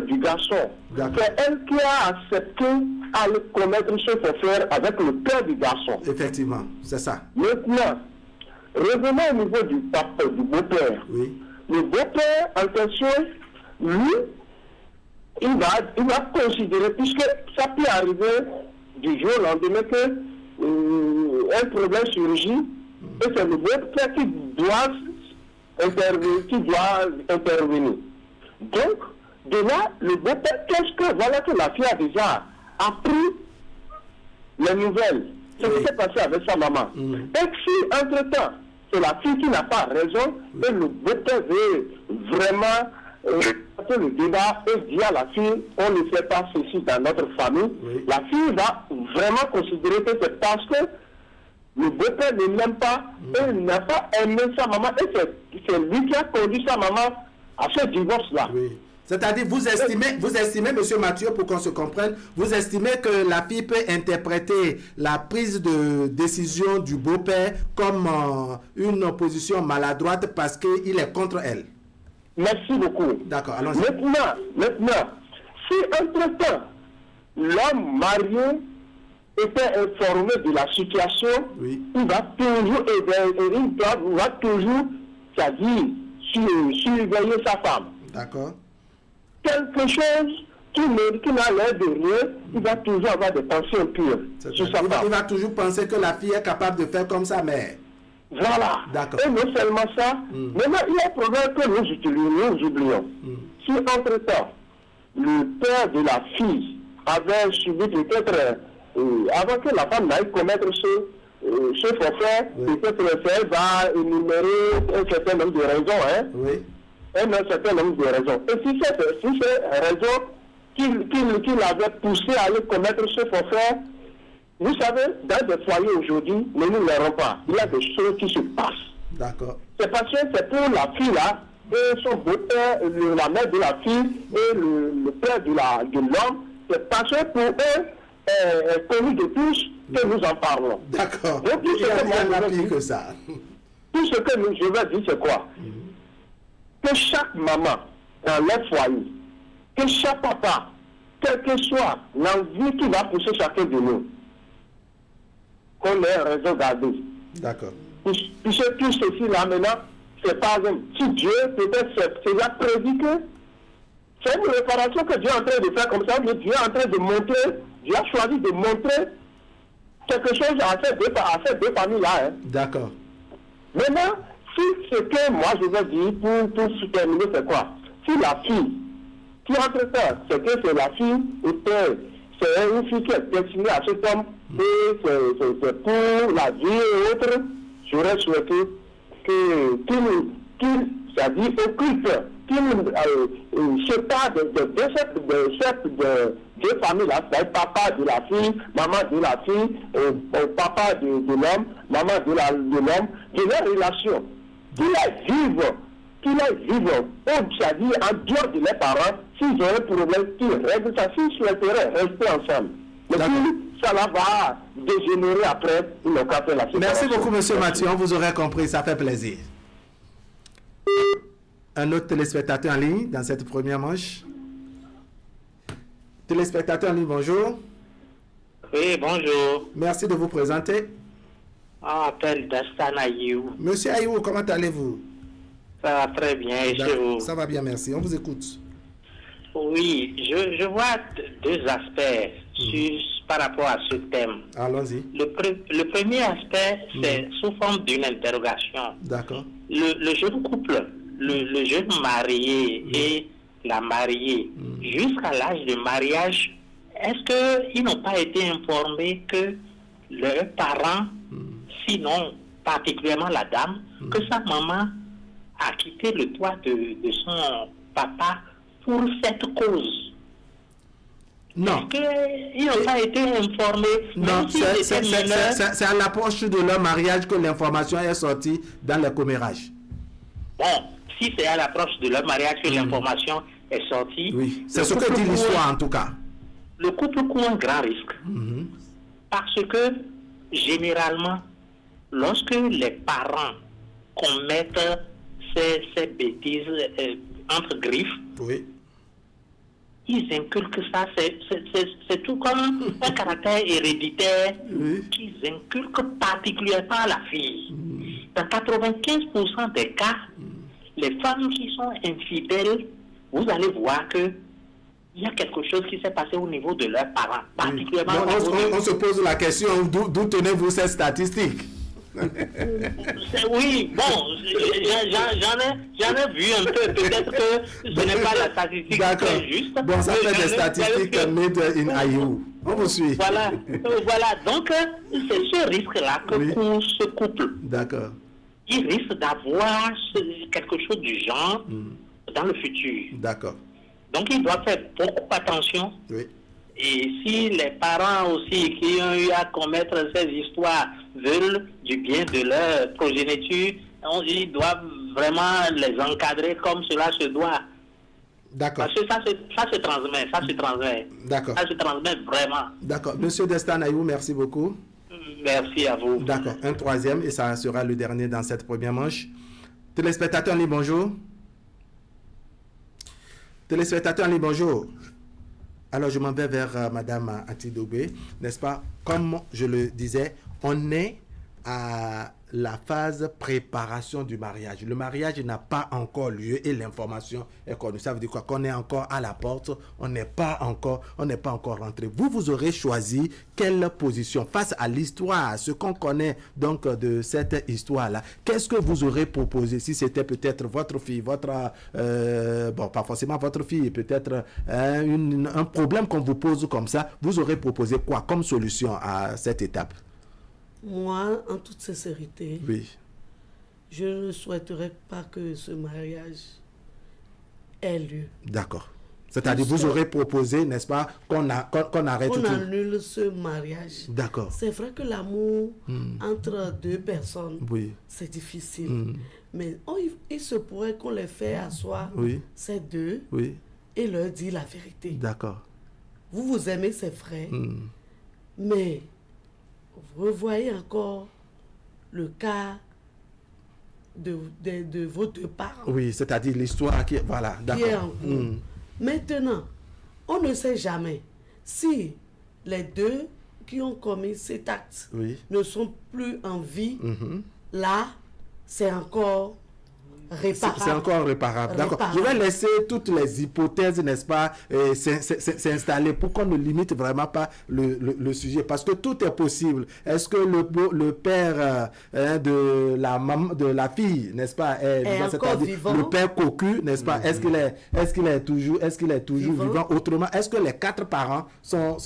du garçon. C'est elle qui a accepté d'aller commettre ce forfait avec le père du garçon. Effectivement, c'est ça. Maintenant, revenons au niveau du papa, du beau-père. Le beau-père, en question, lui, il va considérer, puisque ça peut arriver du jour au lendemain qu'un problème surgit, et c'est le beau-père qui doit intervenir. Donc, de là, le beau-père, que la fille a déjà appris les nouvelles. Ce qui s'est passé avec sa maman. Et si, entre-temps, c'est la fille qui n'a pas raison, et le beau-père veut vraiment le débat et dire à la fille, on ne fait pas ceci dans notre famille, la fille va vraiment considérer que c'est parce que le beau-père ne l'aime pas, et il n'a pas aimé sa maman, et c'est lui qui a conduit sa maman à ce divorce-là. C'est-à-dire, vous estimez, M. Mathieu, pour qu'on se comprenne, vous estimez que la fille peut interpréter la prise de décision du beau-père comme une position maladroite parce qu'il est contre elle. Merci beaucoup. D'accord, allons-y. Maintenant, si entre-temps, l'homme marié était informé de la situation, il va toujours, c'est-à-dire, surveiller sa femme. D'accord. Quelque chose qui n'a l'air de rien, il va toujours avoir des pensées impures sur sa femme. Il va toujours penser que la fille est capable de faire comme sa mère. Voilà. D'accord. Et non seulement ça, maintenant il y a un problème que nous oublions. Si entre-temps, le père de la fille avait subi peut-être, avant que la femme n'aille commettre ce forfait, peut-être elle va énumérer un certain nombre de raisons, un certain nombre de raisons. Et si c'est raison qu'il avait poussé à aller commettre ce forfait, vous savez, dans des foyers aujourd'hui, ne nous l'aurons pas. Il y a des choses qui se passent. D'accord. C'est parce que c'est pour la fille là, et son beau-père, la mère de la fille, et le père de l'homme, c'est parce que pour eux, connu de tous, que nous en parlons. D'accord. Donc, tout ce que je veux dire, c'est quoi? Que chaque maman dans leur foyer, que chaque papa, quelle que soit l'envie qui va pousser chacun de nous, qu'on ait raison garder. D'accord. Puisque tout ceci là maintenant, c'est pas un petit Dieu, peut-être c'est déjà prédit que c'est une réparation que Dieu est en train de faire comme ça, mais Dieu est en train de montrer, Dieu a choisi de montrer quelque chose à ces deux familles-là. Hein. D'accord. Maintenant, si ce que moi je veux dire pour se terminer, c'est quoi? Si la fille, qui entre-temps, c'est que c'est la fille, c'est une fille qui est destinée à cet homme, et c'est pour la vie et autres, j'aurais souhaité qu'il c'est-à-dire occupe, qu'il se parle de cette deux familles-là, c'est-à-dire papa de la fille, maman de la fille, papa de l'homme, maman de l'homme, de leur relation. Qu'il aille vivre, c'est-à-dire en dehors de leurs parents, s'ils ont un problème, qu'ils règlent ça, s'ils souhaiteraient rester ensemble. Mais puis, ça va dégénérer après, ils n'ont qu'à faire la séparation. Merci beaucoup, M. Mathieu, on vous aurait compris, ça fait plaisir. Un autre téléspectateur en ligne dans cette première manche. Téléspectateur en ligne, bonjour. Oui, bonjour. Merci de vous présenter. On appelle Dastan Ayou. Monsieur Ayou, comment allez-vous? Ça va très bien, et chez vous? Ça va bien, merci. On vous écoute. Oui, je vois deux aspects par rapport à ce thème. Allons-y. Le premier aspect, c'est sous forme d'une interrogation. D'accord. Le jeune couple, le jeune marié et la mariée, jusqu'à l'âge de mariage, est-ce qu'ils n'ont pas été informés que leurs parents, sinon particulièrement la dame, que sa maman a quitté le toit de son papa pour cette cause? Non. Ils n'ont pas été informés. Non, c'est à l'approche de leur mariage que l'information est sortie dans le commérage. Bon, si c'est à l'approche de leur mariage que l'information est sortie... Oui, c'est ce que dit l'histoire en tout cas. Le couple court un grand risque. Parce que, généralement, lorsque les parents commettent ces bêtises entre griffes, ils inculquent ça. C'est tout comme un caractère héréditaire qu'ils inculquent particulièrement à la fille. Dans 95% des cas, les femmes qui sont infidèles, vous allez voir que il y a quelque chose qui s'est passé au niveau de leurs parents, particulièrement... On se pose la question, d'où tenez-vous cette statistique? Oui, bon, j'en ai vu un peu. Peut-être que ce n'est pas la statistique très juste. Bon, ça fait des statistiques made in Ayou. On vous suit. Voilà, donc c'est ce risque-là que court ce couple. D'accord. Il risque d'avoir quelque chose du genre dans le futur. D'accord. Donc il doit faire beaucoup attention. Oui. Et si les parents aussi qui ont eu à commettre ces histoires veulent du bien de leur progéniture, ils doivent vraiment les encadrer comme cela se doit. D'accord. Parce que ça se transmet. D'accord. Ça se transmet vraiment. D'accord. Monsieur Destin Ayou, merci beaucoup. Merci à vous. D'accord. Un troisième, et ça sera le dernier dans cette première manche. Téléspectateurs en ligne, bonjour. Téléspectateurs en ligne, bonjour. Alors, je m'en vais vers Madame Atidogbe, n'est-ce pas? Comme je le disais, on est à la phase préparation du mariage. Le mariage n'a pas encore lieu et l'information est connue. Ça veut dire quoi? Qu'on est encore à la porte, on n'est pas encore rentré. Vous aurez choisi quelle position face à l'histoire, ce qu'on connaît donc de cette histoire-là. Qu'est-ce que vous aurez proposé si c'était peut-être votre fille, bon, pas forcément votre fille, peut-être un problème qu'on vous pose comme ça, vous aurez proposé quoi comme solution à cette étape? Moi, en toute sincérité, je ne souhaiterais pas que ce mariage ait lieu. D'accord. C'est-à-dire, vous aurez proposé, n'est-ce pas, qu'on arrête tout. On annule ce mariage. D'accord. C'est vrai que l'amour entre deux personnes, c'est difficile. Mais il se pourrait qu'on les fait asseoir, ces deux, et leur dire la vérité. D'accord. Vous aimez, c'est vrai, mais vous voyez encore le cas de vos deux parents. Oui, c'est-à-dire l'histoire qui est... Voilà, d'accord. Maintenant, on ne sait jamais si les deux qui ont commis cet acte ne sont plus en vie. Là, c'est encore réparable. C'est encore réparable. D'accord. Je vais laisser toutes les hypothèses, n'est-ce pas, s'installer pour qu'on ne limite vraiment pas le sujet. Parce que tout est possible. Est-ce que le père de la fille, n'est-ce pas, est vivant? Le père cocu, n'est-ce pas, est-ce qu'il est toujours vivant? Autrement, est-ce que les quatre parents sont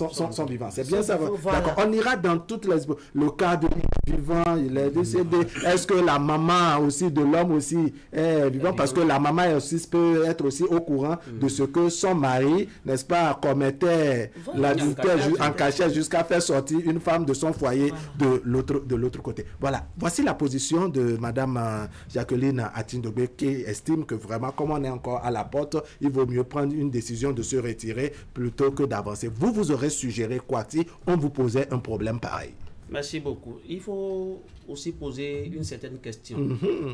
vivants? C'est bien ça. Voilà. D'accord. On ira dans toutes les... Le cas de vivant, il est décédé. Est-ce que la maman aussi, de l'homme aussi, est vivant, parce que la maman aussi peut être aussi au courant de ce que son mari, n'est-ce pas, commettait l'adultère en cachette jusqu'à faire sortir une femme de son foyer de l'autre côté. Voilà. Voici la position de Madame Jacqueline Atindogbe qui estime que vraiment, comme on est encore à la porte, il vaut mieux prendre une décision de se retirer plutôt que d'avancer. Vous aurez suggéré quoi si on vous posait un problème pareil? Merci beaucoup. Il faut aussi poser une certaine question.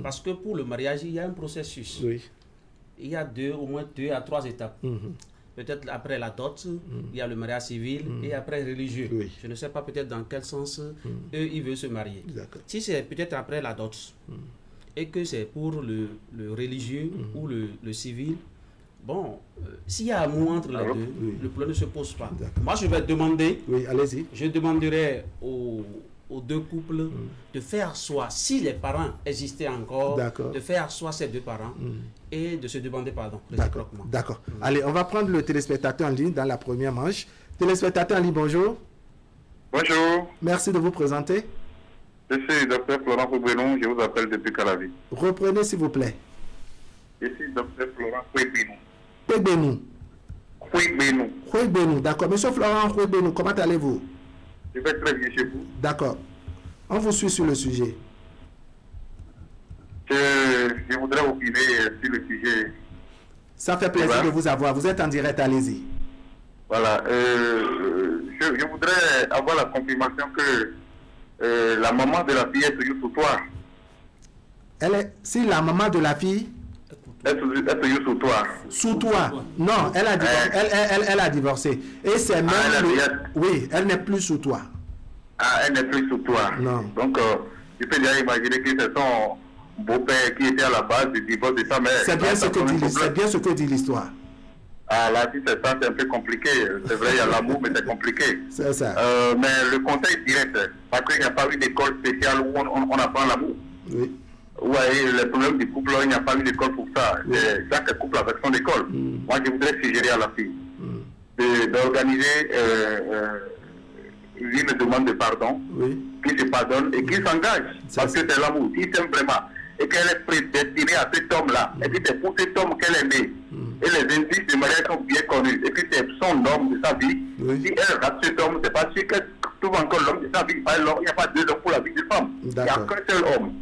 Parce que pour le mariage, il y a un processus. Il y a au moins 2 à 3 étapes. Peut-être après la dot, il y a le mariage civil et après religieux. Je ne sais pas peut-être dans quel sens eux, ils veulent se marier. Si c'est peut-être après la dot et que c'est pour le religieux ou le civil, bon, s'il y a amour entre les deux, le problème ne se pose pas. Moi, je vais demander, allez-y. Je demanderai aux deux couples de faire asseoir, si les parents existaient encore, de faire asseoir ces deux parents et de se demander pardon. D'accord. Allez, on va prendre le téléspectateur en ligne dans la première manche. Téléspectateur en ligne, bonjour. Bonjour. Merci de vous présenter. Je suis Dr Florent Kwegbenou, je vous appelle depuis Calavi. Reprenez s'il vous plaît. Je suis Dr Florent Kwegbenou. Kwegbenou, d'accord. Monsieur Florent Kwegbenou, comment allez-vous? Je vais très bien chez vous. D'accord. On vous suit sur le sujet. Je voudrais opiner sur le sujet. Ça fait plaisir de vous avoir. Vous êtes en direct, allez-y. Voilà. Je voudrais avoir la confirmation que la maman de la fille est toujours sous toi. Si la maman de la fille est toujours sous toi. Sous toi? Non, elle a divorcé. Et c'est même... Oui, elle n'est plus sous toi. Ah, elle n'est plus sous toi. Non. Donc, je peux déjà imaginer que c'est son beau-père qui était à la base du divorce de sa mère. C'est bien ce que dit l'histoire. À la vie, c'est ça, c'est un peu compliqué. C'est vrai, il y a l'amour, mais c'est compliqué. C'est ça. Mais le conseil direct, parce qu'il n'y a pas eu d'école spéciale où on apprend l'amour. Oui. Oui, les problèmes du couple, il n'y a pas eu d'école pour ça. Oui. Chaque couple avec son école. Moi, je voudrais suggérer à la fille d'organiser une demande de pardon, qui se pardonne et qui s'engage. Parce que c'est l'amour. Si c'est vraiment, et qu'elle est prédestinée à cet homme-là, et que c'est pour cet homme qu'elle est née, et les indices de mariage sont bien connus, et que c'est son homme de sa vie, si elle rate cet homme, c'est pas sûr qu'elle trouve encore l'homme de sa vie. Il n'y a pas deux hommes pour la vie de femme. Il n'y a qu'un seul homme.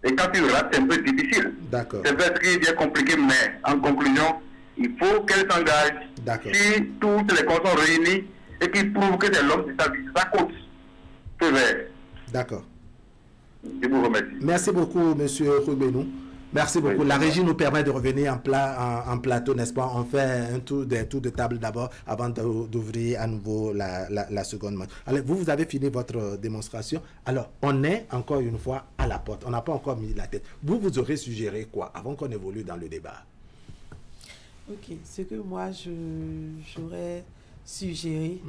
Et quand tu le rates, c'est un peu difficile. C'est vrai qu'il est compliqué, mais en conclusion, il faut qu'elle s'engage. Si toutes les causes sont réunies et qu'il prouve que c'est l'homme de sa vie, ça compte. C'est vrai. D'accord. Je vous remercie. Merci beaucoup, M. Rubenou. Merci beaucoup. La régie nous permet de revenir en plateau, n'est-ce pas? On fait un tour de table d'abord avant d'ouvrir à nouveau la seconde manche. Allez, vous avez fini votre démonstration. Alors, on est encore une fois à la porte. On n'a pas encore mis la tête. Vous aurez suggéré quoi avant qu'on évolue dans le débat? Ok, ce que moi j'aurais suggéré,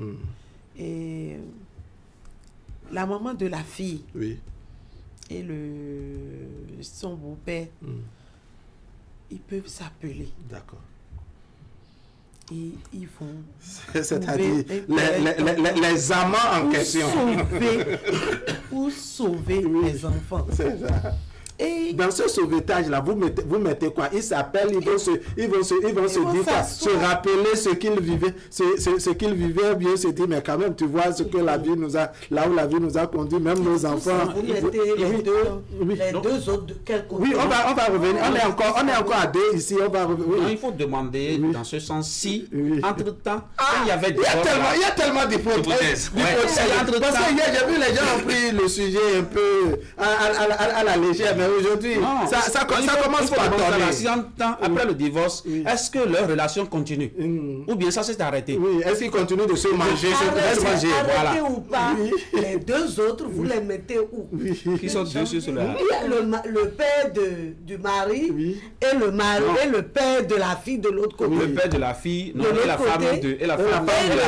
et la maman de la fille et son beau-père, ils peuvent s'appeler. D'accord. Et ils vont... C'est-à-dire les amants en question. Pour sauver les enfants. C'est ça. Et dans ce sauvetage-là, vous mettez quoi? Ils s'appellent, ils vont se dire quoi? Se rappeler ce qu'ils vivaient, ce qu'ils vivaient, bien se dire, mais quand même, tu vois ce que la vie nous a, là où la vie nous a conduit, même nos enfants. Vous mettez les deux autres de quel côté? Oui, on va revenir. On est encore à deux ici. On va revenir. Non, il faut demander dans ce sens si, entre-temps, il y avait des... Il y a tellement d'hypothèses. Parce que hier, j'ai vu les gens ont pris le sujet un peu à la légère. Aujourd'hui, ça commence par tourner. Si en temps, après le divorce, est-ce que leur relation continue? Ou bien ça s'est arrêté? Oui, est-ce qu'ils continuent de se manger? Arrêtez ou pas, les deux autres, vous les mettez où? Qui sont dessus sur la... Il y a le père du mari et le mari et le père de la fille de l'autre côté. Le père de la fille, non, et la femme de la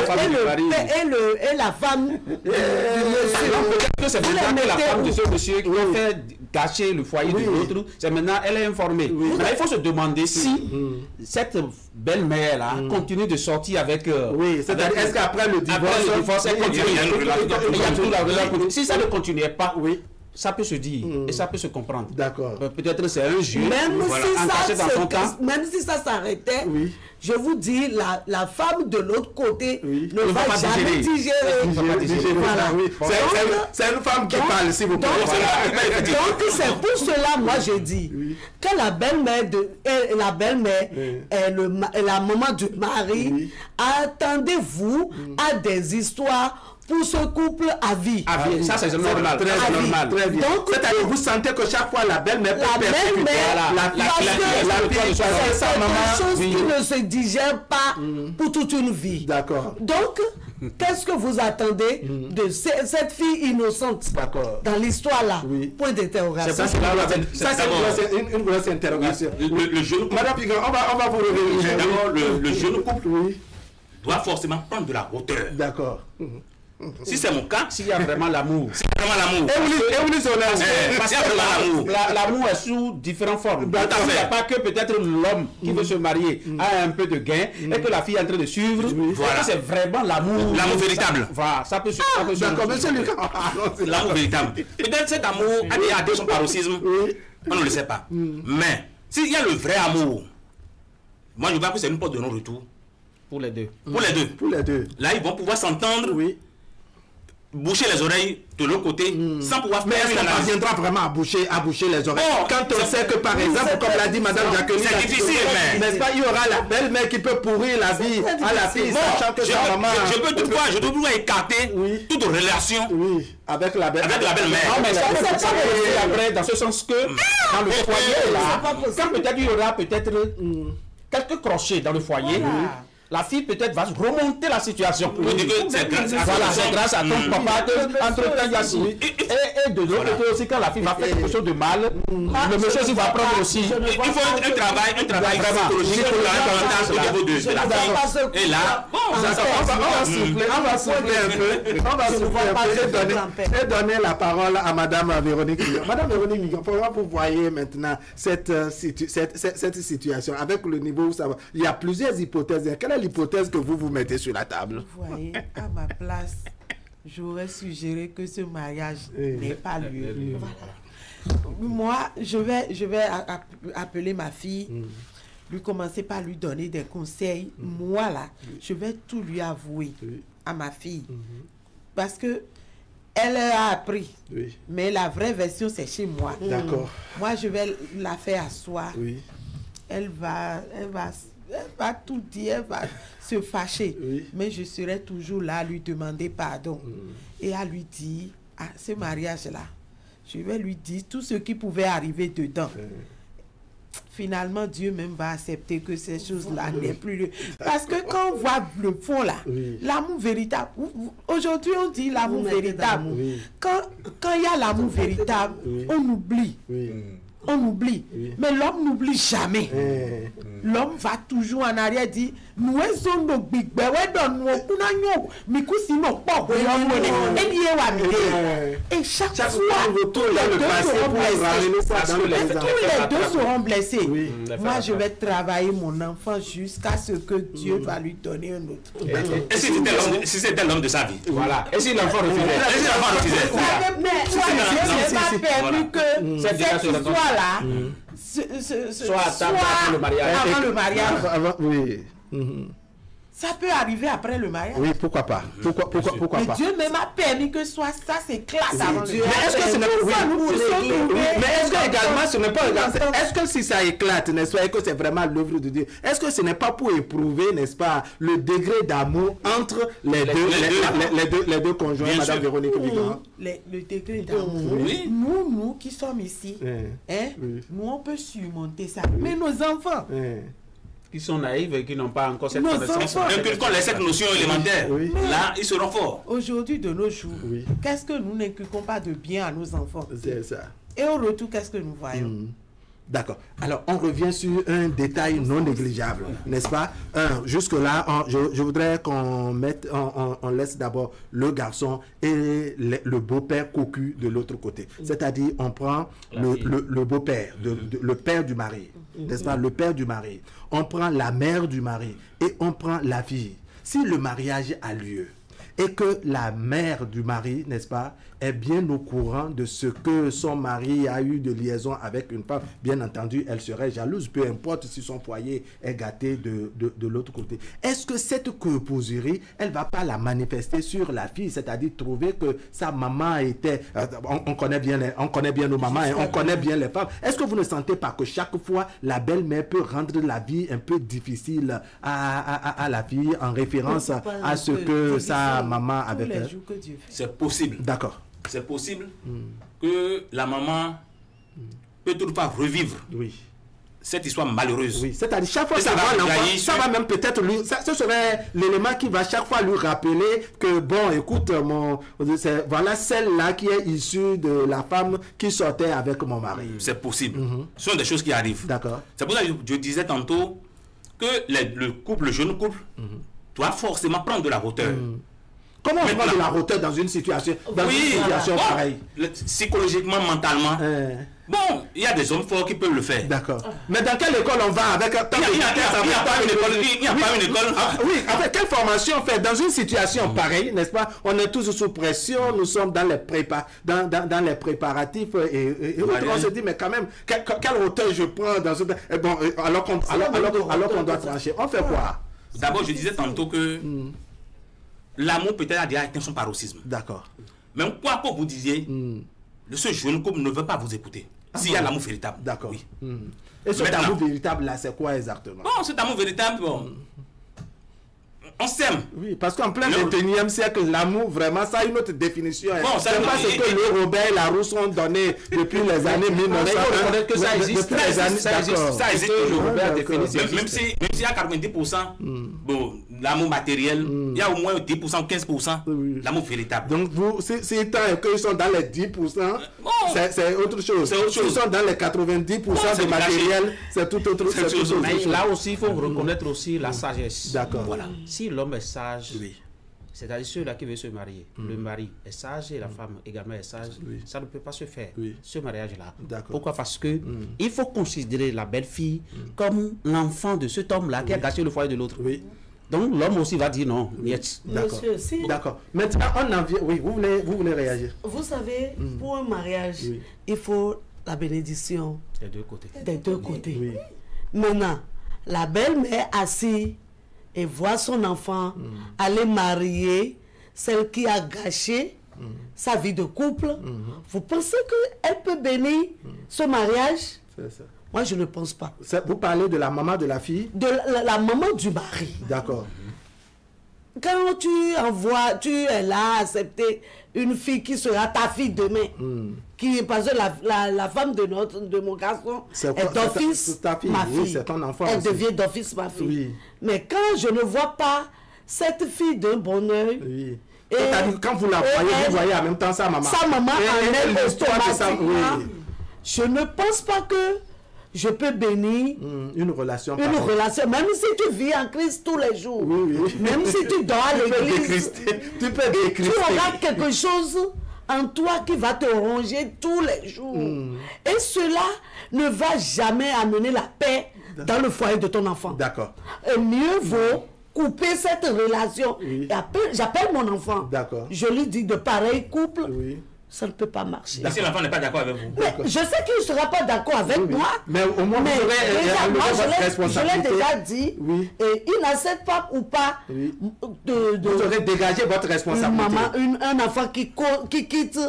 femme du mari. Et la femme du monsieur. Peut-être que c'est maintenant que la femme de ce monsieur qui a fait gâcher le foyer de l'autre, c'est maintenant elle est informée. Mais il faut se demander si cette belle-mère-là continue de sortir avec... oui, c'est-à-dire est-ce qu'après le divorce, elle continue? Il y a toujours la relation. Si ça ne continuait pas, ça peut se dire et ça peut se comprendre. D'accord. Peut-être c'est un jeu. Même si ça s'arrêtait, je vous dis, la femme de l'autre côté ne va jamais digérer. Voilà. C'est une femme qui parle, s'il vous plaît. Donc c'est pour cela, moi je dis que la belle-mère et la maman du mari, attendez-vous à des histoires pour ce couple à vie. Ça c'est normal. Très normal. Très bien. Donc, c'est-à-dire vous sentez que chaque fois la belle-mère peut persécuter c'est quelque chose qui ne se digère pas pour toute une vie. D'accord. Donc, qu'est-ce que vous attendez de cette fille innocente dans l'histoire là? Point d'interrogation. Ça c'est une grosse interrogation. Le jeune Madame Pigon, on va vous revenir. D'abord, le jeune couple doit forcément prendre de la hauteur. D'accord. Si c'est mon cas, s'il y a vraiment l'amour. L'amour est sous différentes formes. Il n'y a pas que peut-être l'homme qui veut se marier a un peu de gain et que la fille est en train de suivre. Voilà. C'est vraiment l'amour. L'amour véritable. Voilà, ça peut se... L'amour véritable. Peut-être cet amour a atteint son paroxysme. On ne le sait pas. Mais s'il y a le vrai amour, moi je vois que c'est une porte de non-retour. Pour les deux. Pour les deux. Là, ils vont pouvoir s'entendre, boucher les oreilles de l'autre côté, sans pouvoir faire une analyse. Mais est-ce qu'on parviendra vraiment à boucher les oreilles? Quand on sait que, par exemple, comme l'a dit Mme Jacqueline, c'est difficile, mais... N'est-ce pas, il y aura la belle-mère qui peut pourrir la vie à la fille, sachant que sa maman... Je peux toutefois écarter toute relation avec la belle-mère. Non, mais ça ne peut pas après, dans ce sens que, dans le foyer, là, quand peut-être il y aura peut-être quelques crochets dans le foyer, la fille peut-être va remonter la situation. C'est grâce à ton papa que entre-temps il y a signé. Et de l'autre côté aussi, quand la fille va faire quelque chose de mal, le monsieur aussi va prendre aussi. Il faut un travail psychologique de la fille. Et là, on va souffler un peu et donner la parole à Madame Véronique Migon. Madame Véronique Migon, comment vous voyez maintenant cette situation avec le niveau où ça va? Il y a plusieurs hypothèses. Quelle est l'hypothèse que vous mettez sur la table? Vous voyez, à ma place, j'aurais suggéré que ce mariage n'ait pas lieu. Voilà. Moi, je vais appeler ma fille, lui commencer par lui donner des conseils. Moi, là, je vais tout lui avouer à ma fille. Parce que elle a appris. Mais la vraie version, c'est chez moi. D'accord. Moi, je vais la faire asseoir. Elle va tout dire, elle va se fâcher. Mais je serai toujours là à lui demander pardon. Et à lui dire, ce mariage-là, je vais lui dire tout ce qui pouvait arriver dedans. Finalement, Dieu même va accepter que ces choses-là n'est plus... Parce que quand on voit le fond là, l'amour véritable, aujourd'hui on dit l'amour véritable. Quand il y a l'amour véritable, on oublie. On oublie. Mais l'homme n'oublie jamais. L'homme va toujours en arrière dire nous sommes nos big boys, et chaque fois tous les deux seront blessés. Moi je vais travailler mon enfant jusqu'à ce que Dieu va lui donner un autre. Et si c'était l'homme de sa vie? Voilà. Et si l'enfant refusait? Dieu n'a pas permis que cette histoire-là soit avant le mariage. Ça peut arriver après le mariage. Oui, pourquoi pas? Pourquoi mais pas? Dieu même a permis que ça s'éclate avant le mariage. Mais est-ce que ce n'est pas... Mais est-ce que également ce n'est pas... Est-ce que si ça éclate, n'est-ce pas, et que c'est vraiment l'œuvre de Dieu, est-ce que ce n'est pas pour éprouver, n'est-ce pas, le degré d'amour entre les deux conjoints, Madame Véronique Migon? Le degré d'amour. Nous qui sommes ici, nous on peut surmonter ça. Mais nos enfants... qui sont naïfs et qui n'ont pas encore cette connaissance. Inculquons cette notion élémentaire. Là, ils seront forts. Aujourd'hui, de nos jours, qu'est-ce que nous n'inculquons pas de bien à nos enfants? C'est ça. Et au retour, qu'est-ce que nous voyons? D'accord. Alors, on revient sur un détail non négligeable, n'est-ce pas? Jusque-là, je voudrais qu'on mette, on laisse d'abord le garçon et le beau-père cocu de l'autre côté. C'est-à-dire, on prend le beau-père, le père du mari, n'est-ce pas? Le père du mari. On prend la mère du mari et on prend la fille. Si le mariage a lieu et que la mère du mari, n'est-ce pas, est bien au courant de ce que son mari a eu de liaison avec une femme, bien entendu, elle serait jalouse, peu importe si son foyer est gâté de l'autre côté. Est-ce que cette coposerie, elle ne va pas la manifester sur la fille, c'est-à-dire trouver que sa maman était... on connaît bien nos mamans et on connaît bien les femmes. Est-ce que vous ne sentez pas que chaque fois, la belle-mère peut rendre la vie un peu difficile à la fille en référence à ce que sa maman avait fait? C'est possible. D'accord. C'est possible que la maman peut toutefois revivre cette histoire malheureuse. Oui, c'est-à-dire chaque fois que ça va l'enfant, ça va même peut-être lui, ce serait l'élément qui va chaque fois lui rappeler que bon, écoute, voilà celle-là qui est issue de la femme qui sortait avec mon mari. C'est possible. Ce sont des choses qui arrivent. D'accord. C'est pour ça que je disais tantôt que le jeune couple doit forcément prendre de la hauteur. Comment on prend de la hauteur dans une situation, pareille? Psychologiquement, mentalement. Bon, il y a des hommes forts qui peuvent le faire. D'accord. Mais dans quelle école on va avec... Il n'y a pas une école. Oui, avec quelle formation on fait? Dans une situation pareille, n'est-ce pas? On est tous sous pression, nous sommes dans les préparatifs et on se dit, mais quand même, quelle hauteur je prends dans ce... Bon, alors qu'on doit trancher. On fait quoi? D'abord, je disais tantôt que l'amour peut-être a déjà atteint son paroxysme. D'accord. Même quoi que vous disiez, ce jeune couple ne veut pas vous écouter. S'il y a l'amour véritable. D'accord. Oui. Et cet amour véritable là, c'est quoi exactement? Bon, cet amour véritable, bon. On s'aime. Oui, parce qu'en plein 21e siècle, l'amour, vraiment, ça a une autre définition. Bon, c'est pas ce que le Robert et la Rousse ont donné depuis les années 1900. Il faut reconnaître que ça existe. Ça existe. Le Robert définit. Même s'il y a 90%, bon, l'amour matériel, il y a au moins 10%, 15%, l'amour véritable. Donc, c'est tant qu'ils sont dans les 10%, c'est autre chose. S'ils sont dans les 90% de matériel, c'est tout autre chose. Mais là aussi, il faut reconnaître aussi la sagesse. D'accord. Voilà. Si l'homme est sage, c'est-à-dire ceux-là qui veulent se marier, le mari est sage et la femme également est sage, ça ne peut pas se faire, ce mariage-là. Pourquoi? Parce que il faut considérer la belle-fille comme l'enfant de cet homme-là qui a gâché le foyer de l'autre. Donc l'homme aussi va dire non. Monsieur, si... D'accord. Maintenant, on en vient... Oui, vous voulez réagir. Vous savez, pour un mariage, il faut la bénédiction des deux côtés. Des deux côtés. Maintenant, la belle-mère assise et voit son enfant aller marier celle qui a gâché sa vie de couple. Vous pensez qu'elle peut bénir ce mariage? C'est ça. Moi, je ne pense pas. Vous parlez de la maman de la fille? De la maman du mari. D'accord. Quand tu es là à accepter une fille qui sera ta fille demain, parce que la femme de mon garçon est d'office ma fille. C'est ton enfant. Elle devient d'office ma fille. Mais quand je ne vois pas cette fille d'un bon oeil, quand vous la voyez, vous voyez en même temps sa maman. Sa maman en elle automatiquement. Je ne pense pas que je peux bénir une relation. Même si tu vis en Christ tous les jours, même si tu dors à l'église, tu auras quelque chose en toi qui va te ronger tous les jours. Et cela ne va jamais amener la paix dans le foyer de ton enfant. D'accord. Et mieux vaut couper cette relation. J'appelle mon enfant. Je lui dis de pareil couple. Ça ne peut pas marcher. Si l'enfant n'est pas d'accord avec vous. Je sais qu'il ne sera pas d'accord avec moi. Mais au moins, je l'ai déjà dit. Et il n'accepte pas ou pas vous aurez dégagé votre responsabilité. Un enfant qui quitte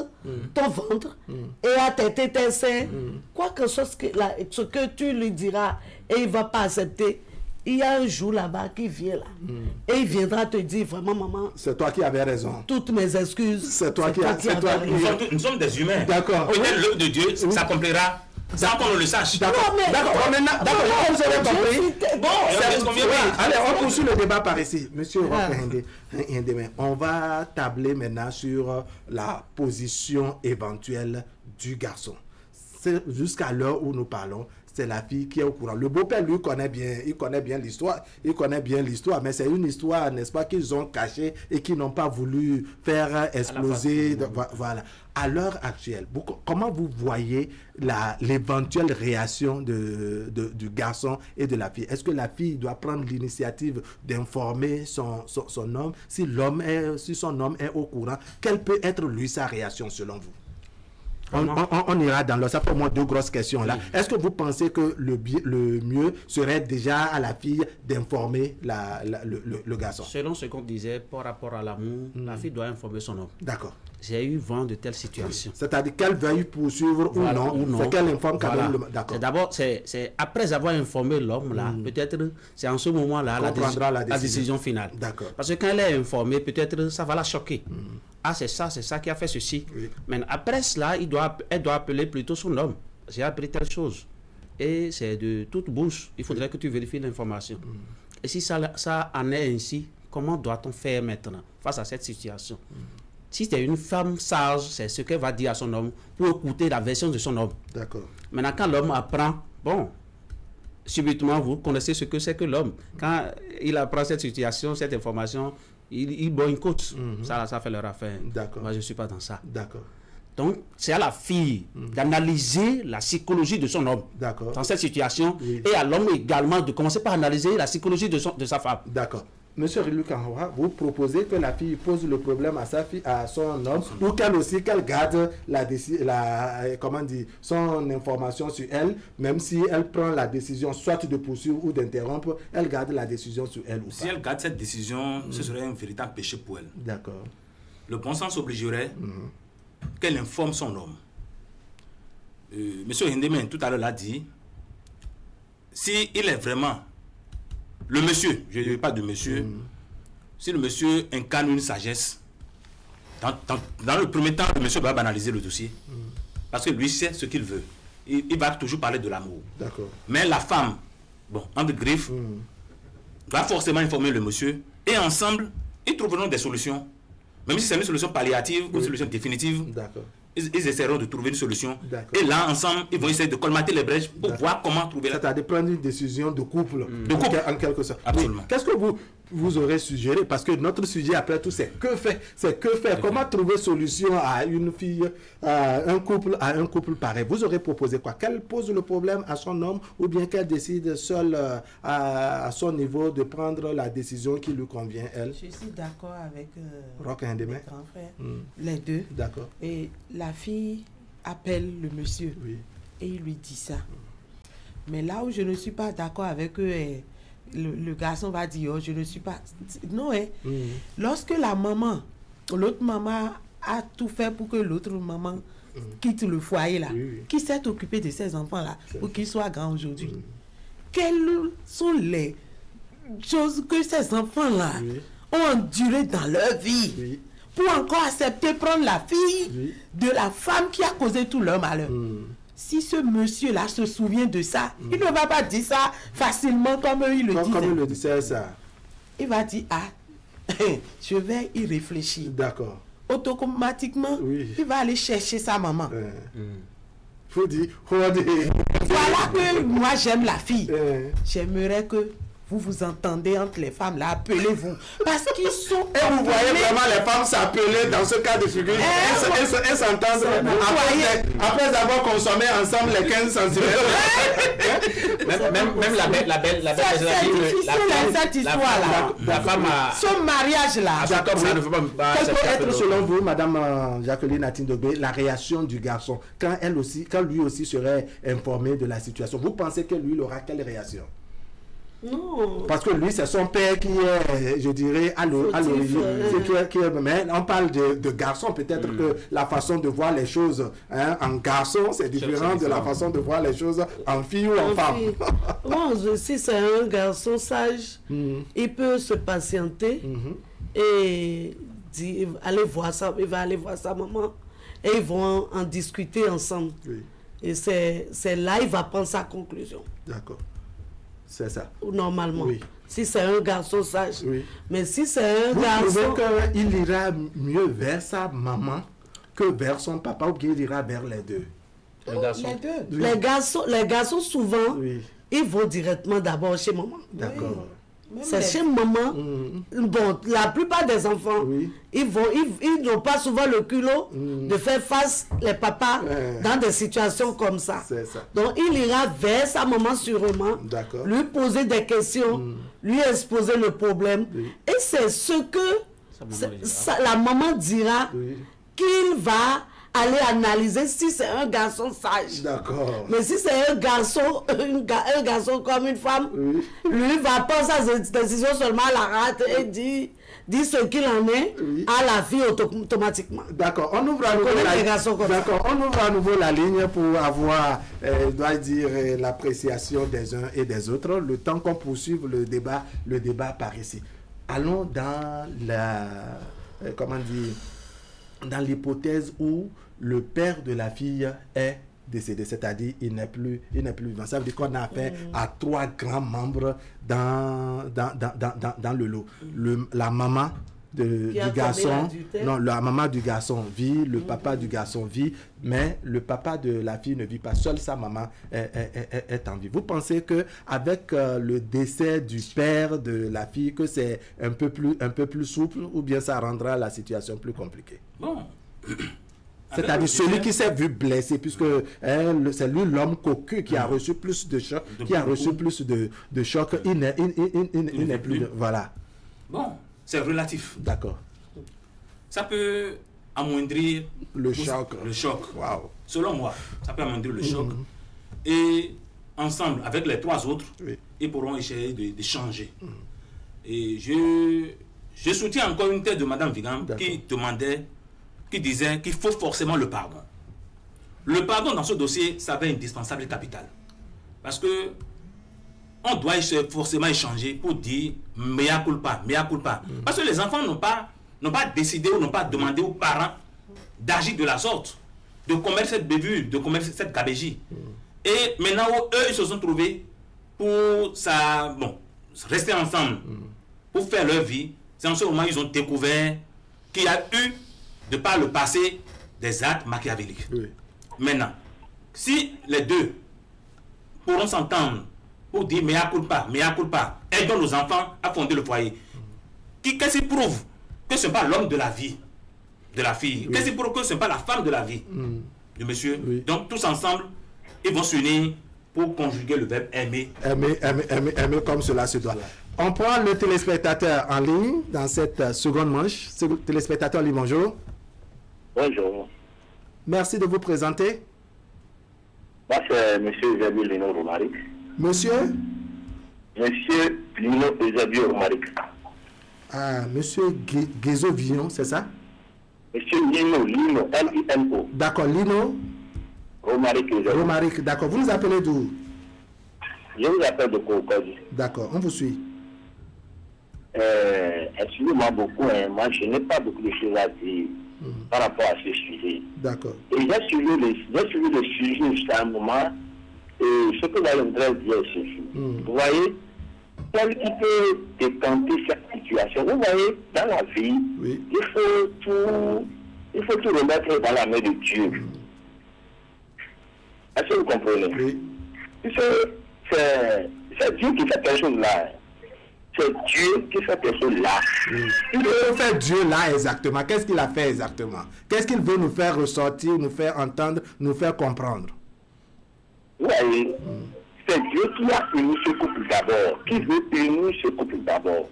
ton ventre et à têter tes seins. Quoi que ce que tu lui diras et il ne va pas accepter. Il y a un jour là-bas qui vient là. Et il viendra te dire vraiment, maman. C'est toi qui avais raison. Toutes mes excuses. C'est toi qui avais raison. Nous sommes des humains. D'accord. L'œuvre de Dieu s'accomplira sans qu'on le sache. D'accord. On vous avez compris. Allez, on poursuit le débat par ici. Monsieur on va tabler maintenant sur la position éventuelle du garçon. C'est jusqu'à l'heure où nous parlons. C'est la fille qui est au courant. Le beau-père, lui, connaît bien l'histoire. Mais c'est une histoire, n'est-ce pas, qu'ils ont cachée et qu'ils n'ont pas voulu faire exploser. Voilà. À l'heure actuelle, comment vous voyez l'éventuelle réaction du garçon et de la fille? Est-ce que la fille doit prendre l'initiative d'informer son homme? Si son homme est au courant, quelle peut être, lui, sa réaction selon vous? On ira dans ça fait au moins deux grosses questions là. Est-ce que vous pensez que le mieux serait déjà à la fille d'informer le garçon? Selon ce qu'on disait par rapport à l'amour, la fille doit informer son homme. D'accord. J'ai eu vent de telles situations. C'est-à-dire qu'elle veuille poursuivre ou non. C'est qu'elle informe quand même. D'accord. D'abord, c'est après avoir informé l'homme là, peut-être c'est en ce moment-là la décision finale. D'accord. Parce que quand elle est informée, peut-être ça va la choquer. Ah, c'est ça qui a fait ceci. Mais après cela, elle doit appeler plutôt son homme. J'ai appris telle chose. Et c'est de toute bouche. Il faudrait que tu vérifies l'information. Et si ça en est ainsi, comment doit-on faire maintenant face à cette situation? Si c'est une femme sage, c'est ce qu'elle va dire à son homme pour écouter la version de son homme. D'accord. Maintenant, quand l'homme apprend, subitement, vous connaissez ce que c'est que l'homme. Quand il apprend cette situation, cette information, il boycotte. Ça fait leur affaire. D'accord. Moi, je ne suis pas dans ça. D'accord. Donc, c'est à la fille d'analyser la psychologie de son homme dans cette situation et à l'homme également de commencer par analyser la psychologie de sa femme. D'accord. Monsieur Rilou Kanhoua, vous proposez que la fille pose le problème à son homme ou qu'elle garde son information sur elle, même si elle prend la décision soit de poursuivre ou d'interrompre, elle garde la décision sur elle ou pas. Si elle garde cette décision, ce serait un véritable péché pour elle. D'accord. Le bon sens obligerait qu'elle informe son homme. Monsieur Hindemen tout à l'heure l'a dit, si il est vraiment le monsieur, je ne dis pas de monsieur, si le monsieur incarne une sagesse, dans le premier temps, le monsieur va banaliser le dossier. Parce que lui sait ce qu'il veut. Il va toujours parler de l'amour. Mais la femme, bon, entre griffes, va forcément informer le monsieur. Et ensemble, ils trouveront des solutions. Même si c'est une solution palliative ou une solution définitive. Ils essaieront de trouver une solution. Et là, ensemble, ils vont essayer de colmater les brèches pour voir comment trouver la... C'est-à-dire prendre une décision de couple. En quelque sorte. Absolument. Qu'est-ce que vous aurez suggéré? Parce que notre sujet, après tout, c'est que faire. C'est que faire. Comment trouver solution à une fille, à un couple pareil? Vous aurez proposé quoi? Qu'elle pose le problème à son homme ou bien qu'elle décide seule à son niveau de prendre la décision qui lui convient, elle? Je suis d'accord avec mes grands frères. Les deux. D'accord. Et la fille appelle le monsieur et il lui dit ça. Mais là où je ne suis pas d'accord avec eux, le garçon va dire, oh, je ne suis pas... Non, lorsque la maman, l'autre maman a tout fait pour que l'autre maman quitte le foyer là, qui s'est occupé de ces enfants là, pour qu'ils soient grands aujourd'hui. Quelles sont les choses que ces enfants là ont enduré dans leur vie pour encore accepter prendre la fille de la femme qui a causé tout leur malheur? Si ce monsieur-là se souvient de ça, il ne va pas dire ça facilement comme il le disait. Comme il le disait, ça. Il va dire, je vais y réfléchir. D'accord. Automatiquement, il va aller chercher sa maman. Faut dire. Voilà que moi j'aime la fille. J'aimerais que vous entendez entre les femmes là, appelez-vous. Parce qu'ils sont... Et vous voyez vraiment les femmes s'appeler dans ce cas de figure. Elles s'entendent après avoir consommé ensemble les 15 cm. Même la belle c'est difficile cette histoire-là. La femme a... Ce mariage-là. Ça ne peut pas... Quelle peut être selon vous, Madame Jacqueline Atindobé, la réaction du garçon quand lui aussi serait informé de la situation? Vous pensez que lui, il aura quelle réaction? Non. Parce que lui, c'est son père qui est, je dirais, à l'origine. Mais on parle de garçon. Peut-être que la façon de voir les choses en garçon, c'est différent de la façon de voir les choses en fille ou en femme. Bon, si c'est un garçon sage, il peut se patienter et aller voir ça. Il va aller voir sa maman et ils vont en discuter ensemble. Et c'est là il va prendre sa conclusion. D'accord. C'est ça. Normalement. Si c'est un garçon sage. Mais si c'est un garçon... Vous trouvez qu'il ira mieux vers sa maman que vers son papa ou qu'il ira vers les deux? Les garçons souvent, ils vont directement d'abord chez maman. D'accord. C'est chez maman. Bon, la plupart des enfants, ils n'ont pas souvent le culot de faire face les papas dans des situations comme ça. Donc, il ira vers sa maman sûrement, lui poser des questions, lui exposer le problème. Et c'est ce que la maman dira qu'il va aller analyser si c'est un garçon sage. D'accord. Mais si c'est un garçon comme une femme, lui va prendre sa décision seulement à la rate et dit ce qu'il en est à la fille automatiquement. D'accord. On ouvre à nouveau la ligne pour avoir, l'appréciation des uns et des autres. Le temps qu'on poursuive le débat par ici. Allons dans dans l'hypothèse où le père de la fille est décédé, c'est-à-dire il n'est plus vivant. Ça veut dire qu'on a affaire à trois grands membres dans le lot. La maman du garçon, la maman du garçon vit, le papa du garçon vit, mais le papa de la fille ne vit pas. Seule sa maman est en vie. Vous pensez que avec le décès du père de la fille, que c'est un peu plus souple, ou bien ça rendra la situation plus compliquée? Bon. C'est-à-dire celui qui s'est vu blessé, puisque c'est lui l'homme cocu qui a reçu plus de choc, de choc, il n'est plus... Voilà. Bon, c'est relatif. D'accord. Ça peut amoindrir le choc. Wow. Selon moi, ça peut amoindrir le choc. Et ensemble, avec les trois autres, ils pourront essayer de changer. Et je soutiens encore une thèse de Mme Vigam qui disait qu'il faut forcément le pardon. Le pardon dans ce dossier, ça va être indispensable et capital. Parce que on doit forcément échanger pour dire mea culpa, mea culpa. Parce que les enfants n'ont pas décidé ou n'ont pas demandé aux parents d'agir de la sorte, de commettre cette bévue, de commettre cette gabégie. Et maintenant, eux, ils se sont trouvés pour rester ensemble, pour faire leur vie. C'est en ce moment qu'ils ont découvert qu'il y a eu, de par le passé, des actes machiavéliques. Oui. Maintenant, si les deux pourront s'entendre pour dire mea culpa, aidons nos enfants à fonder le foyer, qu'est-ce qui prouve que ce n'est pas l'homme de la vie, de la fille? Oui. Qu'est-ce qui prouve que ce n'est pas la femme de la vie, du monsieur? Oui. Donc, tous ensemble, ils vont s'unir pour conjuguer le verbe aimer. Aimer comme cela se doit. On prend le téléspectateur en ligne dans cette seconde manche. Téléspectateur en ligne, bonjour. Bonjour. Merci de vous présenter. Moi, c'est M. Eusebio Lino Romaric. Monsieur Lino Eusebio Romaric. Ah, Monsieur Guézo Villon, c'est ça? Monsieur Lino, L-I-N-O. D'accord, Lino Romaric. Romaric, d'accord. Vous nous appelez d'où? Je vous appelle de Kokodi. D'accord, on vous suit. Excusez-moi beaucoup, hein. Moi je n'ai pas beaucoup de choses à dire par rapport à ce sujet. D'accord. Et j'ai suivi le sujet jusqu'à un moment, et ce que vous allez dire, c'est vous voyez, tel qui peut décanter cette situation. Vous voyez, dans la vie, oui, il faut tout remettre dans la main de Dieu. Est-ce que vous comprenez? Oui. C'est Dieu qui fait quelque chose là. C'est Dieu qui fait quelque chose là. Oui. Il veut faire Dieu là exactement. Qu'est-ce qu'il a fait exactement? Qu'est-ce qu'il veut nous faire ressortir, nous faire entendre, nous faire comprendre? Oui. C'est Dieu qui a uni ce couple d'abord, qui veut unir ce couple d'abord.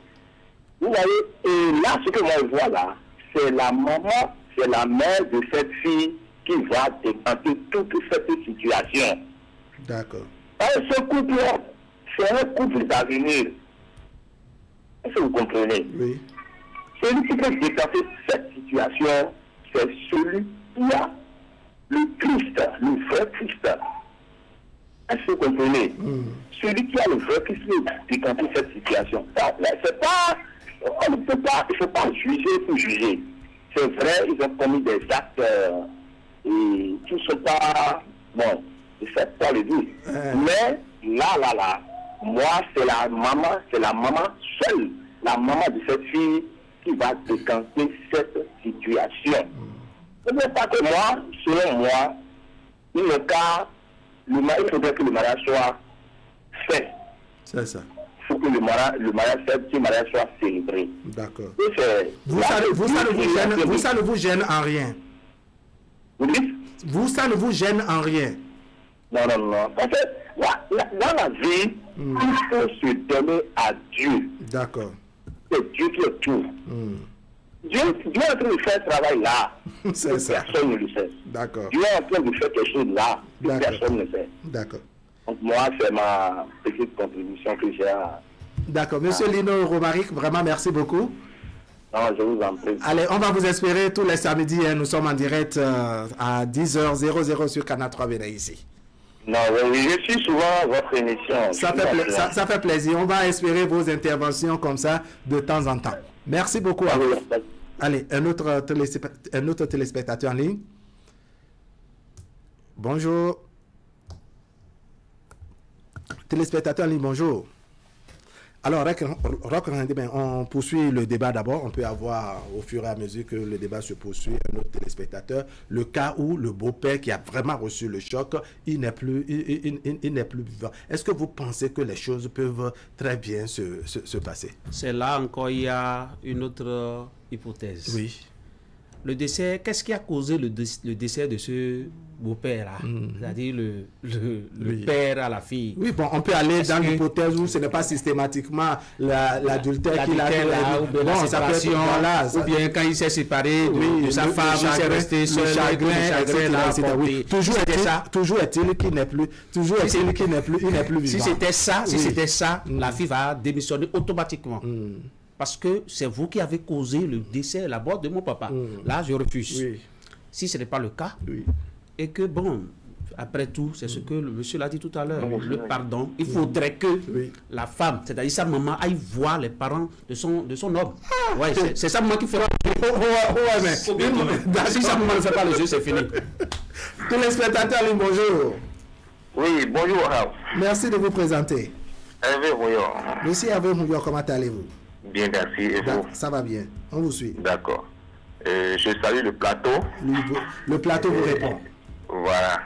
Vous voyez, et là, ce que moi je vois là, c'est la maman, c'est la mère de cette fille qui va décanter toute cette situation. D'accord. Ce couple-là, c'est un couple d'avenir. Est-ce que vous comprenez? Oui. Celui qui peut décanter cette situation, c'est celui qui a le Christ, le vrai Christ. Est-ce que vous comprenez? Celui qui a le vrai Christ peut décanter cette situation. C'est pas, on ne peut pas, il ne faut pas juger pour juger. C'est vrai, ils ont commis des actes et qui ne sont pas, bon, je ne sais pas le dire. Mais là, moi, c'est la maman seule, la maman de cette fille qui va décanter cette situation. Ce n'est pas que moi, selon moi, il faudrait que le mariage soit fait. C'est ça. Il faut que le mariage soit célébré. D'accord. Ça ne vous gêne en rien. Vous dites? Ça ne vous gêne en rien. Non. Parce que dans la vie, il faut se donner à Dieu. D'accord. C'est Dieu qui est tout. Dieu est en train de faire un travail là. C'est ça. Personne ne le sait. D'accord. Dieu est en train de faire quelque chose là. Personne ne le sait. D'accord. Donc moi, c'est ma petite contribution que j'ai à... D'accord. Monsieur Lino Romaric, vraiment merci beaucoup. Non, je vous en prie. Allez, on va vous espérer tous les samedis. Nous sommes en direct à 10h00 sur Canal 3 Bénin ici. Non, je suis souvent votre émission. Ça fait plaisir. On va espérer vos interventions comme ça de temps en temps. Merci beaucoup à vous. Allez, un autre téléspectateur en ligne. Bonjour. Téléspectateur en ligne, bonjour. Alors, on poursuit le débat d'abord. On peut avoir, au fur et à mesure que le débat se poursuit, un autre téléspectateur, le cas où le beau-père qui a vraiment reçu le choc, il n'est plus vivant. Est-ce que vous pensez que les choses peuvent très bien se passer? C'est là encore, il y a une autre hypothèse. Oui. Le décès, qu'est-ce qui a causé le décès de ce beau-père-là? C'est-à-dire le père à la fille. Oui, bon, on peut aller dans l'hypothèse où ce n'est pas systématiquement l'adultère qui l'a fait, ou bien la séparation, ou bien quand il s'est séparé de sa femme, il s'est resté seul, le chagrin, toujours est-il qu'il n'est plus, il n'est plus vivant. Si c'était ça, la fille va démissionner automatiquement. Parce que c'est vous qui avez causé le décès, la mort de mon papa. Là, je refuse. Oui. Si ce n'est pas le cas, et que, bon, Après tout, c'est ce que le monsieur l'a dit tout à l'heure, le pardon. Il faudrait que la femme, c'est-à-dire sa maman, aille voir les parents de son homme. Ouais, c'est sa maman qui fera. Si sa maman ne fait pas le jeu, c'est fini. Tous les spectateurs, bonjour. Oui, bonjour. Merci de vous présenter. Hervé Mouillon. Monsieur Hervé Mouillon, comment allez-vous? Bien, merci. Et vous? Ça va bien. On vous suit. D'accord. Je salue le plateau. Le plateau vous répond. Voilà.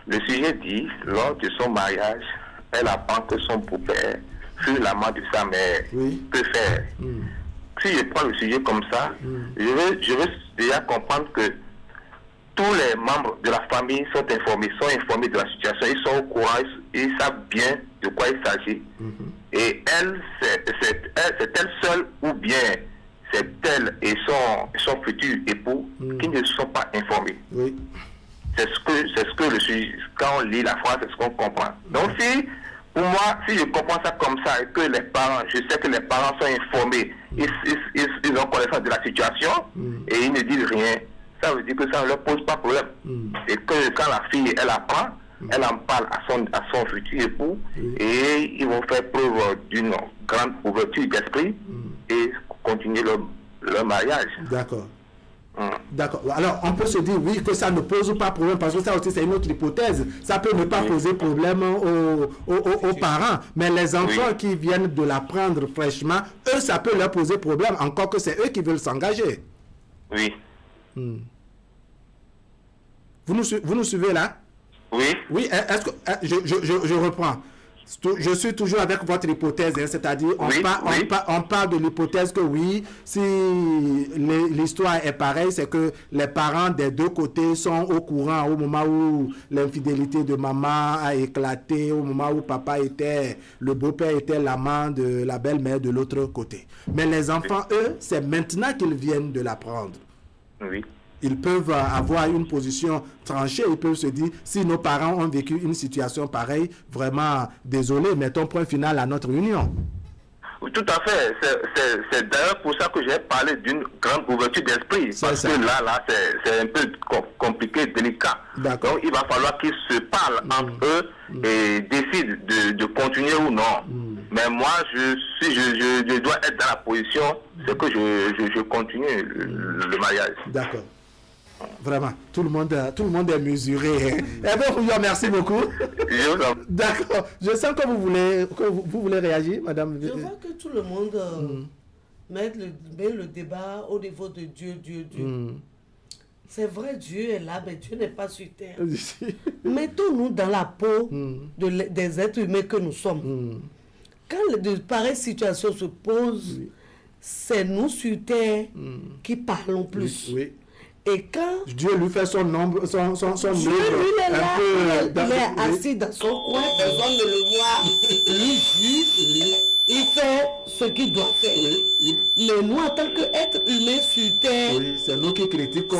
Le sujet dit, lors de son mariage, elle apprend que son beau-père fut l'amant de sa mère. Oui. Que faire? Si je prends le sujet comme ça, je veux déjà comprendre que tous les membres de la famille sont informés de la situation, ils sont au courant, ils savent bien de quoi il s'agit. Et elle, c'est elle seule ou bien c'est elle et son futur époux qui ne sont pas informés. Oui. C'est ce que le sujet, quand on lit la phrase, c'est ce qu'on comprend. Donc pour moi, si je comprends ça comme ça et que les parents, je sais que les parents sont informés, ils ont connaissance de la situation et ils ne disent rien, ça veut dire que ça ne leur pose pas problème. Et que quand la fille, elle apprend, elle en parle à son futur époux et ils vont faire preuve d'une grande ouverture d'esprit et continuer leur mariage. D'accord. D'accord. Alors, on peut se dire, oui, que ça ne pose pas problème, parce que ça aussi, c'est une autre hypothèse. Ça peut ne pas poser problème aux parents. Mais les enfants qui viennent de l'apprendre fraîchement, eux, ça peut leur poser problème, encore que c'est eux qui veulent s'engager. Oui. Vous nous suivez là? Oui. Oui, est-ce que... Je reprends. Je suis toujours avec votre hypothèse, hein, c'est-à-dire on parle de l'hypothèse que oui, si l'histoire est pareille, c'est que les parents des deux côtés sont au courant au moment où l'infidélité de maman a éclaté, au moment où le beau-père était l'amant de la belle-mère de l'autre côté. Mais les enfants, eux, c'est maintenant qu'ils viennent de l'apprendre. Oui. Ils peuvent avoir une position tranchée, ils peuvent se dire, si nos parents ont vécu une situation pareille, vraiment désolé, mettons point final à notre union. Tout à fait. C'est d'ailleurs pour ça que j'ai parlé d'une grande ouverture d'esprit. Parce que là c'est un peu compliqué, délicat. Donc il va falloir qu'ils se parlent entre eux et décident de continuer ou non. Mais moi, je dois être dans la position, c'est que je continue le mariage. D'accord. Vraiment, tout le monde est mesuré. Merci beaucoup. D'accord. Je sens que vous voulez réagir, madame. Je vois que tout le monde met le débat au niveau de Dieu. C'est vrai, Dieu est là, mais Dieu n'est pas sur terre. Mettons-nous dans la peau des êtres humains que nous sommes. Quand de pareilles situations se posent, c'est nous sur terre qui parlons plus. Oui. Et quand Dieu lui fait son nombre, son Dieu, lui, il est assis dans son coin, personne ne le voit, lui juge, il fait ce qu'il doit faire. Mais nous, en tant qu'êtres humains sur terre, c'est nous qui critiquons,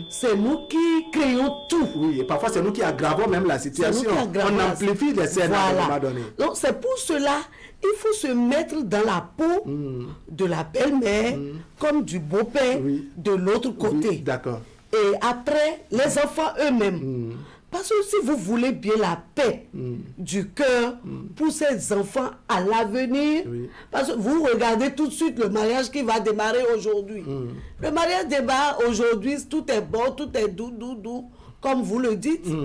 c'est nous qui créons tout. Oui, et parfois c'est nous qui aggravons même la situation. On amplifie les scènes à un moment donné. Donc c'est pour cela il faut se mettre dans la peau de la belle-mère comme du beau-père de l'autre côté. Oui, d'accord. Et après, les enfants eux-mêmes. Parce que si vous voulez bien la paix du cœur pour ces enfants à l'avenir, parce que vous regardez tout de suite le mariage qui va démarrer aujourd'hui. Le mariage démarre aujourd'hui, tout est bon, tout est doux, comme vous le dites. Il y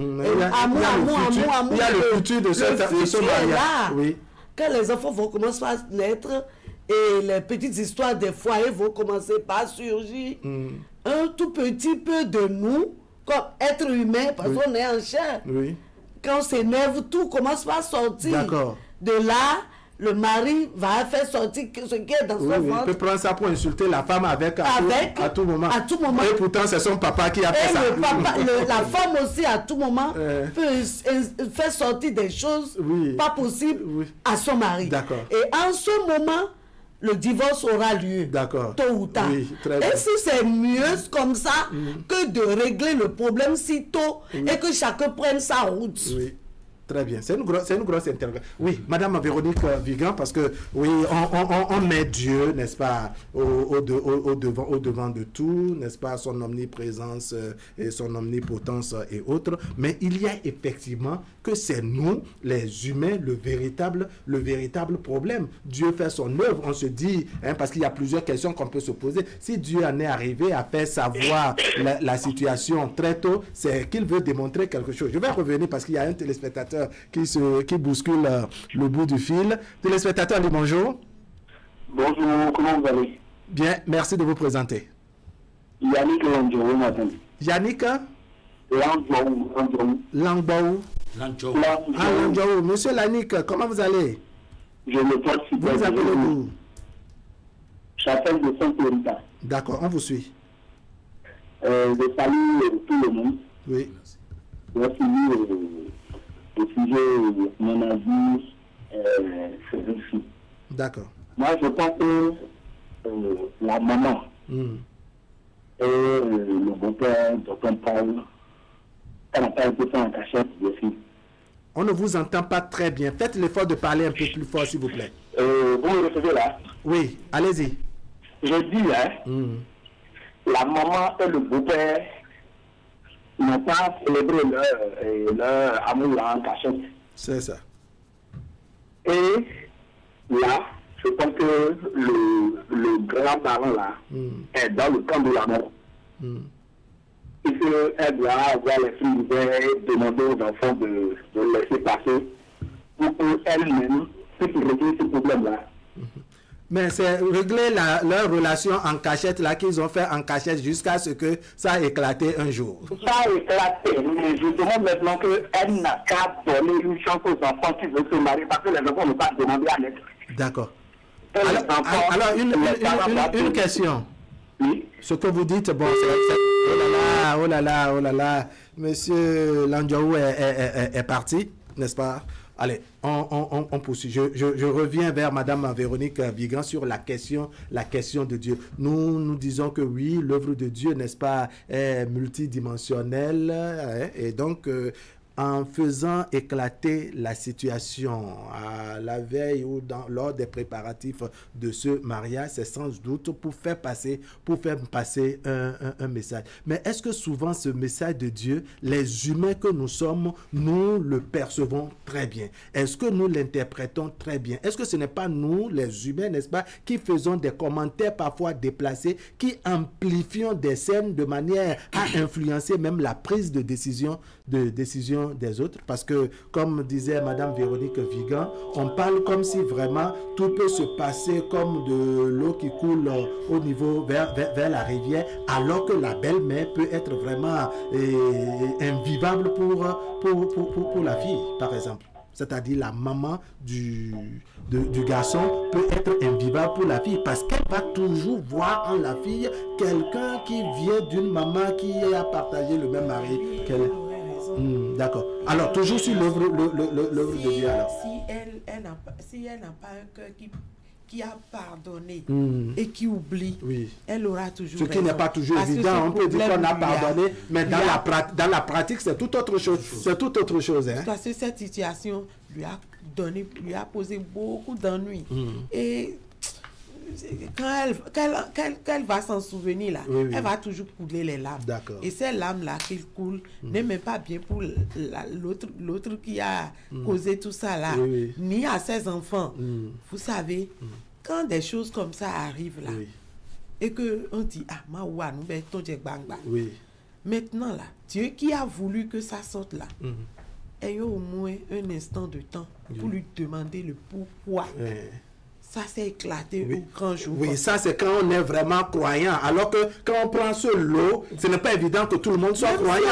a le futur de ce mariage. Oui. Quand les enfants vont commencer à naître et les petites histoires des foyers vont commencer par surgir, un tout petit peu de nous, comme être humain, parce qu'on est en chair, quand on s'énerve, tout commence par sortir. De là, le mari va faire sortir ce qui est dans son ventre. Il peut prendre ça pour insulter la femme à tout moment. Et pourtant, c'est son papa qui a fait ça. La femme aussi, à tout moment, peut faire sortir des choses pas possibles à son mari. Et en ce moment, le divorce aura lieu, tôt ou tard. Et si c'est mieux comme ça que de régler le problème si tôt et que chacun prenne sa route. Très bien. C'est une grosse interrogation. Oui, Madame Véronique Vigan, parce que oui, on met Dieu, n'est-ce pas, au devant de tout, n'est-ce pas, son omniprésence et son omnipotence et autres. Mais il y a effectivement que c'est nous, les humains, le véritable problème. Dieu fait son œuvre. On se dit, parce qu'il y a plusieurs questions qu'on peut se poser. Si Dieu en est arrivé à faire savoir la situation très tôt, c'est qu'il veut démontrer quelque chose. Je vais revenir parce qu'il y a un téléspectateur qui bouscule le bout du fil. Téléspectateur, dit bonjour. Bonjour, comment vous allez? Bien, merci de vous présenter. Yannick Langbaou, madame. Yannick Langbaou. Langbaou. Monsieur Yannick, comment vous allez? Je me porte super. Vous appelez d'où? J'appelle de Saint-Hérita. D'accord, on vous suit. Je salue tout le monde. Oui. Merci le sujet, mon avis, c'est ici. D'accord. Moi, je pense que la maman et le beau-père, Dr. Paul, elle n'a pas été fait en cachette de filles. On ne vous entend pas très bien. Faites l'effort de parler un peu plus fort, s'il vous plaît. Vous me recevez là? Oui, allez-y. Je dis, la maman et le beau-père n'ont pas célébré leur amour en cachette. C'est ça. Et là, je pense que le grand parent là est dans le camp de la mort. Et qu'elle doit avoir les filles et demander aux enfants de laisser passer pour qu'elle-même puisse régler ce problème-là. Mais c'est régler leur relation en cachette là qu'ils ont fait en cachette jusqu'à ce que ça a éclaté un jour. Ça a éclaté, mais je demande maintenant qu'elle n'a qu'à donner une chance aux enfants qui veulent se marier parce que les enfants n'ont pas demandé à l'être. D'accord. Alors une question. Oui. Ce que vous dites, bon, c'est... Oh là là, Monsieur Langbaou est parti, n'est-ce pas? Allez, on poursuit. Je reviens vers Madame Véronique Vigan sur la question de Dieu. Nous disons que oui, l'œuvre de Dieu, n'est-ce pas, est multidimensionnelle, et donc en faisant éclater la situation à la veille ou lors des préparatifs de ce mariage, c'est sans doute pour faire passer un message. Mais est-ce que souvent ce message de Dieu, les humains que nous sommes, nous le percevons très bien? Est-ce que nous l'interprétons très bien? Est-ce que ce n'est pas nous, les humains, n'est-ce pas, qui faisons des commentaires parfois déplacés, qui amplifions des scènes de manière à influencer même la prise de décision des autres? Parce que, comme disait Madame Véronique Vigan, on parle comme si vraiment tout peut se passer comme de l'eau qui coule au niveau vers la rivière, alors que la belle-mère peut être vraiment invivable pour la fille, par exemple. C'est-à-dire la maman du garçon peut être invivable pour la fille parce qu'elle va toujours voir en la fille quelqu'un qui vient d'une maman qui a partagé le même mari qu'elle. D'accord. Alors, toujours sur l'œuvre de Dieu. Alors. Si elle n'a pas un cœur qui a pardonné et qui oublie, elle aura toujours ce qui n'est pas toujours évident. On peut dire qu'on a pardonné, mais dans la pratique, c'est tout autre chose. C'est tout autre chose. Hein? Parce que cette situation lui a posé beaucoup d'ennuis. Et quand elle va s'en souvenir là, elle va toujours couler les larmes. Et ces larmes là qu'il coule n'est même pas bien pour l'autre qui a causé tout ça là, ni à ses enfants. Vous savez, quand des choses comme ça arrivent là, et que on dit maintenant là, Dieu qui a voulu que ça sorte là, ayons au moins un instant de temps pour lui demander le pourquoi. Ça s'est éclaté au grand jour. Oui, ça c'est quand on est vraiment croyant. Alors que quand on prend ce lot, ce n'est pas évident que tout le monde soit croyant.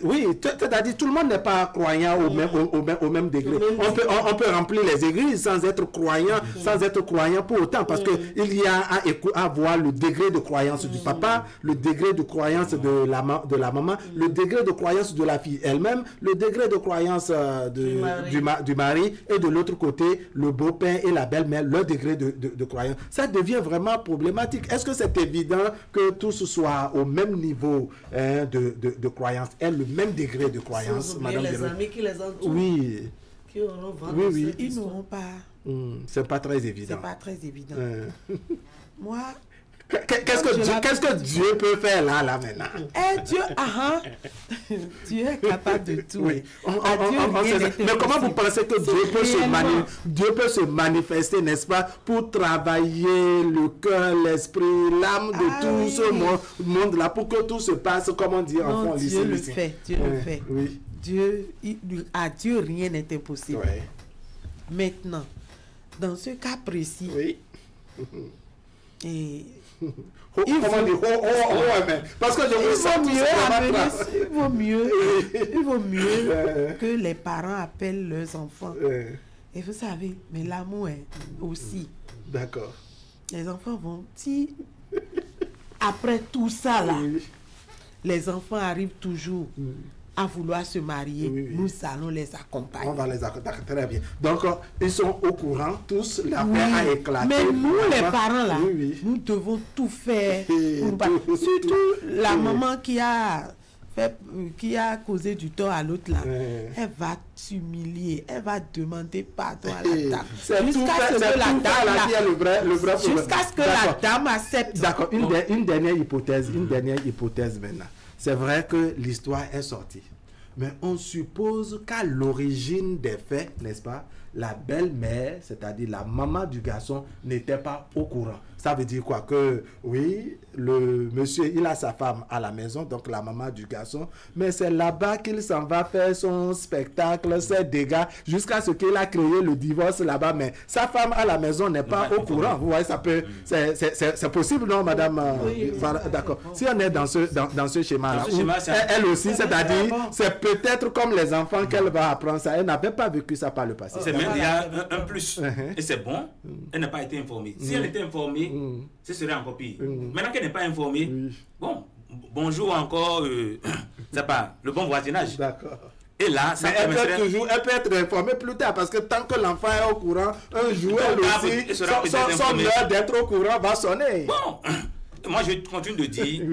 Oui, c'est-à-dire tout le monde n'est pas croyant au même degré. On peut remplir les églises sans être croyant, pour autant, parce qu'il y a à voir le degré de croyance du papa, le degré de croyance de la maman, le degré de croyance de la fille elle-même, le degré de croyance du mari, et de l'autre côté, le beau-père et la la belle-mère, leur degré de croyance, ça devient vraiment problématique. Est-ce que c'est évident que tous soient au même niveau de croyance, aient le même degré de croyance, Madame les amis qui les entourent. Oui. Qui auront oui. Ils n'auront pas... C'est pas très évident. C'est pas très évident. Moi... Qu'est-ce que Dieu peut faire là maintenant? Dieu est capable de tout. Oui. Mais comment vous pensez que Dieu peut se manifester, n'est-ce pas, pour travailler le cœur, l'esprit, l'âme de tout ce monde-là, pour que tout se passe, comme on dit en français. Dieu le fait. Oui. À Dieu, rien n'est impossible. Oui. Maintenant, dans ce cas précis, parce que il vaut mieux que les parents appellent leurs enfants. Et vous savez, mais l'amour est aussi. D'accord. Les enfants vont, si après tout ça là, les enfants arrivent toujours à vouloir se marier, nous allons les accompagner. On va les accompagner, très bien. Donc, ils sont au courant, tous, l'affaire a éclaté. Mais nous, les parents, là, nous devons tout faire. Surtout la maman qui a causé du tort à l'autre, là, elle va s'humilier, elle va demander pardon à la dame. Jusqu'à ce que la dame accepte. D'accord, une dernière hypothèse maintenant. C'est vrai que l'histoire est sortie. Mais on suppose qu'à l'origine des faits, n'est-ce pas, la belle-mère, c'est-à-dire la maman du garçon, n'était pas au courant. Ça veut dire quoi? Que oui, le monsieur, il a sa femme à la maison, donc la maman du garçon, mais c'est là-bas qu'il s'en va faire son spectacle, ses dégâts, jusqu'à ce qu'il a créé le divorce là-bas. Mais sa femme à la maison n'est pas au courant. Vous voyez, ça peut, c'est possible, non, madame? D'accord. Si on est dans ce schéma-là, elle aussi, c'est-à-dire, c'est peut-être comme les enfants qu'elle va apprendre ça. Elle n'avait pas vécu ça par le passé. C'est même, il y a un plus. Et c'est bon, elle n'a pas été informée. Si elle était informée, ce serait encore pire. Maintenant qu'elle n'est pas informée, bon, bonjour encore, c'est pas le bon voisinage. D'accord. Et là, ça elle peut être informée plus tard, parce que tant que l'enfant est au courant, un jour elle aussi, son heure d'être au courant va sonner. Bon, moi je continue de dire,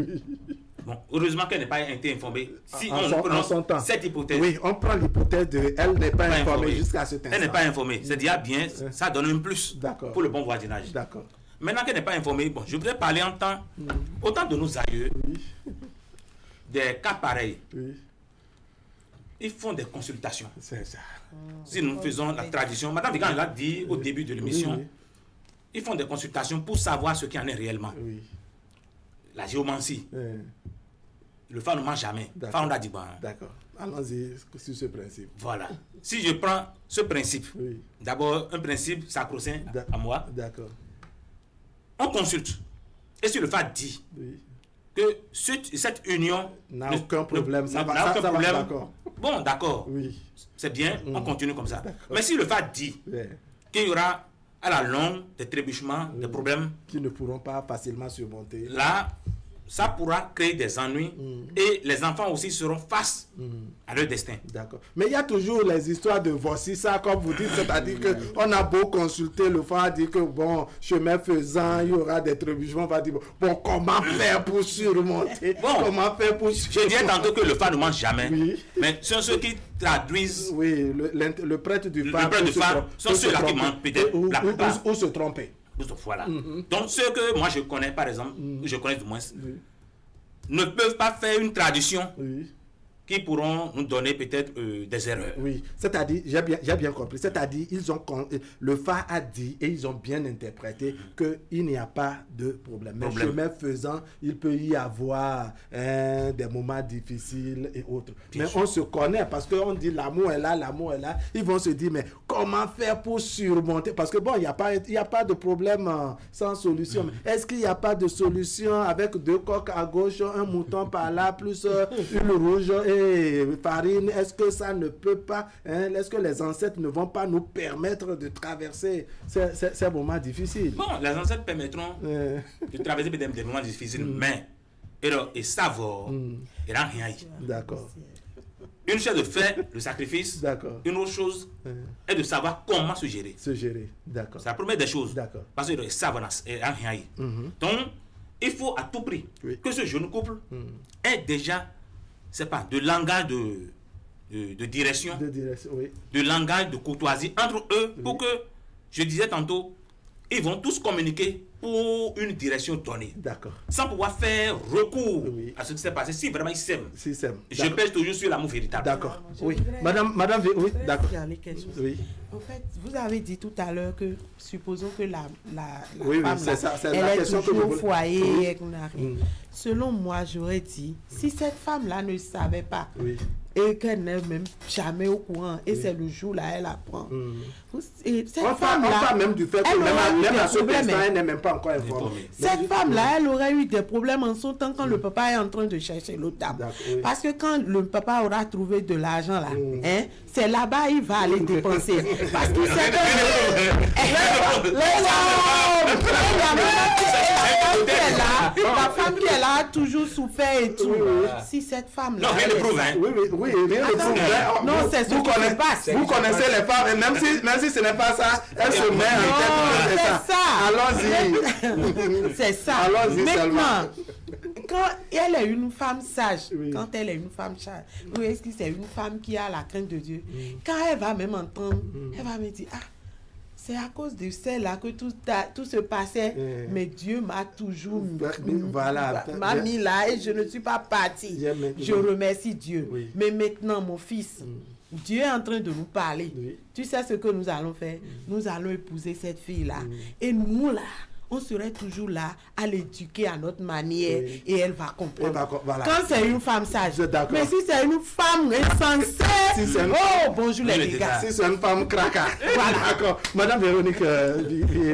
bon, heureusement qu'elle n'est pas été informée. Si on prend cette hypothèse. Oui, on prend l'hypothèse de elle n'est pas informée jusqu'à ce temps. Elle n'est pas informée. C'est déjà bien, ça donne un plus pour le bon voisinage. D'accord. Maintenant qu'elle n'est pas informée, bon, je voudrais parler en temps, autant de nos aïeux, des cas pareils. Ils font des consultations. C'est ça. Si nous faisons la tradition, Madame Vigan l'a dit au début de l'émission, ils font des consultations pour savoir ce qu'il y en est réellement. La géomancie. Le phare ne ment jamais. Phare on a dit bon. D'accord. Allons-y sur ce principe. Voilà. Si je prends ce principe, d'abord un principe sacro-saint à moi. D'accord. On consulte. Et si le phare dit que cette union n'a aucun problème, ça va, d'accord. Bon, d'accord. Oui. C'est bien, on continue comme ça. Mais si le phare dit qu'il y aura à la longue des trébuchements, des problèmes qui ne pourront pas facilement surmonter, là, ça pourra créer des ennuis et les enfants aussi seront face à leur destin. D'accord. Mais il y a toujours les histoires de voici ça, comme vous dites, c'est-à-dire qu'on a beau consulter, le frère dit que bon, chemin faisant, il y aura des trébuchements, on va dire bon, comment faire pour surmonter? Comment faire pour surmonter? Je disais tantôt que le phare ne mange jamais, mais ce sont ceux qui traduisent. Oui, le prêtre du phare. Le prêtre du phare sont ceux-là qui mentent peut-être la plupart. Ou se tromper. Voilà. Donc ceux que moi je connais par exemple, je connais du moins, ne peuvent pas faire une tradition qui pourront nous donner peut-être des erreurs. Oui, c'est-à-dire, j'ai bien compris, c'est-à-dire, le phare a dit et ils ont bien interprété qu'il n'y a pas de problème. Mais chemin faisant, il peut y avoir des moments difficiles et autres. Bien sûr. On se connaît parce qu'on dit l'amour est là, l'amour est là. Ils vont se dire, mais comment faire pour surmonter? Parce que bon, il n'y a pas de problème sans solution. Est-ce qu'il n'y a pas de solution avec 2 coqs à gauche, un mouton par là, plus une rouge et farine? Est-ce que ça ne peut pas, est-ce que les ancêtres ne vont pas nous permettre de traverser ces moments difficiles? Bon, les ancêtres permettront de traverser des moments difficiles, mais et savoir, et rien. D'accord. Une chose est de faire le sacrifice. D'accord. Une autre chose est de savoir comment se gérer. Se gérer, d'accord. C'est la première des choses. D'accord. Parce que ça va rien. Donc, il faut à tout prix que ce jeune couple ait déjà, c'est pas, de langage de direction, de langage de courtoisie entre eux pour que, je disais tantôt, ils vont tous communiquer pour une direction donnée. D'accord. Sans pouvoir faire recours à ce qui s'est passé. Si vraiment ils s'aiment. Je pèse toujours sur l'amour véritable. D'accord. Oui. Madame, oui, d'accord. Oui. En fait, vous avez dit tout à l'heure que, supposons que la femme, elle est toujours au foyer, et qu'on arrive. Selon moi, j'aurais dit, si cette femme-là ne savait pas, et qu'elle n'est même jamais au courant, et c'est le jour-là, elle apprend. Cette femme-là, même du fait que même à ce instant, elle n'est même pas encore informée. Cette femme-là, elle aurait eu des problèmes en son temps quand le papa est en train de chercher l'autre dame. Parce que quand le papa aura trouvé de l'argent là, c'est là-bas il va aller dépenser. Parce qu'il sait que la femme qui est là a toujours souffert et tout. Si cette femme-là... Non, rien ne prouve. Oui, rien ne prouve. Non, c'est ce qui se passe. Vous connaissez les femmes, et même si ce n'est pas ça, elle se met en tête. C'est ça. Allons-y. C'est ça. Allons-y seulement. Maintenant, quand elle est une femme sage, vous est-ce que c'est une femme qui a la crainte de Dieu? Quand elle va même entendre, elle va me dire, c'est à cause de celle-là que tout se passait, mais Dieu m'a toujours m'a mis là et je ne suis pas partie. Je remercie Dieu. Mais maintenant, mon fils, Dieu est en train de nous parler. Tu sais ce que nous allons faire? Nous allons épouser cette fille-là. Et nous, là, on serait toujours là à l'éduquer à notre manière et elle va comprendre. Quand c'est une femme sage. Mais si c'est une femme insensée, bonjour les gars. Si c'est une femme cracra. Voilà. D'accord. Madame Véronique,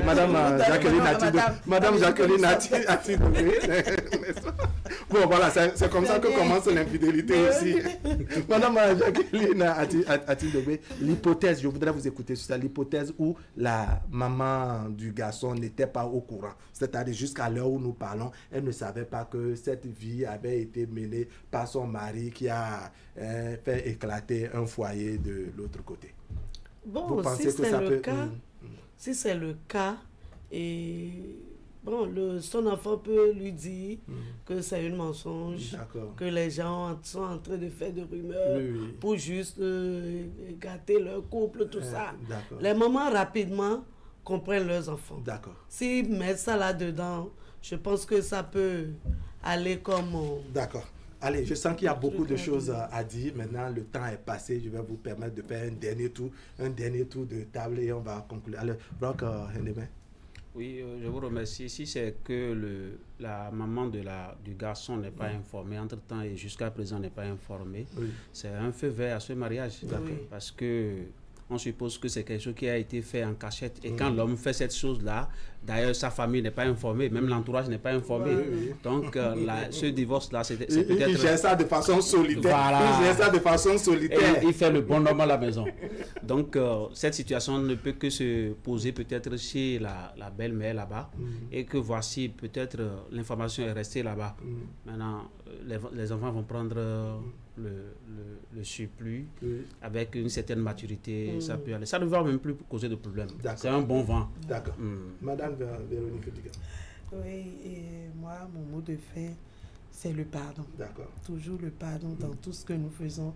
Madame Jacqueline Ati. Bon, voilà, c'est comme ça que commence l'infidélité aussi. Madame Jacqueline Ati, l'hypothèse, je voudrais vous écouter sur ça, l'hypothèse où la maman du garçon n'était pas au courant. C'est-à-dire jusqu'à l'heure où nous parlons, elle ne savait pas que cette vie avait été menée par son mari qui a fait éclater un foyer de l'autre côté. Bon, vous pensez si c'est le cas, et bon, son enfant peut lui dire que c'est un mensonge, que les gens sont en train de faire des rumeurs pour juste gâter leur couple, tout ça. Les mamans rapidement comprennent leurs enfants. D'accord. S'ils mettent ça là-dedans, je pense que ça peut aller comme... D'accord. Allez, je sens qu'il y a beaucoup de choses à dire. Maintenant, le temps est passé. Je vais vous permettre de faire un dernier tour de table et on va conclure. Alors, Brock Hendeme. Oui, je vous remercie. Si c'est que la maman du garçon n'est pas informée, entre-temps et jusqu'à présent n'est pas informée, c'est un feu vert à ce mariage. Parce que on suppose que c'est quelque chose qui a été fait en cachette. Et quand l'homme fait cette chose-là, d'ailleurs, sa famille n'est pas informée, même l'entourage n'est pas informé. Donc, ce divorce-là, c'est peut-être... Il gère ça de façon solitaire. Voilà. Il gère ça de façon solitaire. Et il fait le bon homme à la maison. Donc, cette situation ne peut que se poser peut-être chez la belle-mère là-bas. Et que voici, peut-être, l'information est restée là-bas. Maintenant, les enfants vont prendre... Le surplus avec une certaine maturité, ça peut aller. Ça ne va même plus causer de problème. C'est un bon vent. D'accord. Madame Véronique Diga. Oui, et moi, mon mot de fin, c'est le pardon. D'accord. Toujours le pardon dans tout ce que nous faisons.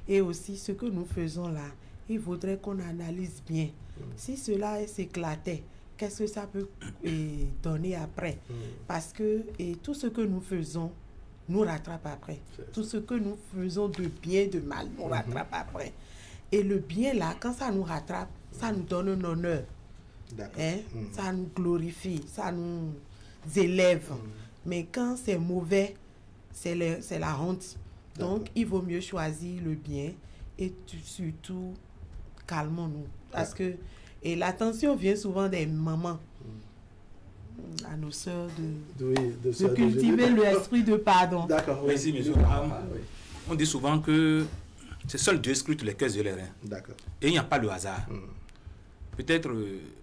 Et aussi, ce que nous faisons là, il faudrait qu'on analyse bien. Si cela s'éclatait, qu'est-ce que ça peut donner après? Parce que tout ce que nous faisons nous rattrape après. Tout ce que nous faisons de bien, de mal, nous rattrape après. Et le bien là, quand ça nous rattrape, ça nous donne un honneur. Ça nous glorifie, ça nous élève. Mais quand c'est mauvais, c'est la honte. Donc, il vaut mieux choisir le bien et surtout, calmons-nous. Parce que l'attention vient souvent des mamans. À nos sœurs de cultiver l'esprit de pardon. D'accord. Oui, si, monsieur. On dit souvent que c'est seul Dieu scrute les cœurs et les reins. D'accord. Et il n'y a pas le hasard. Peut-être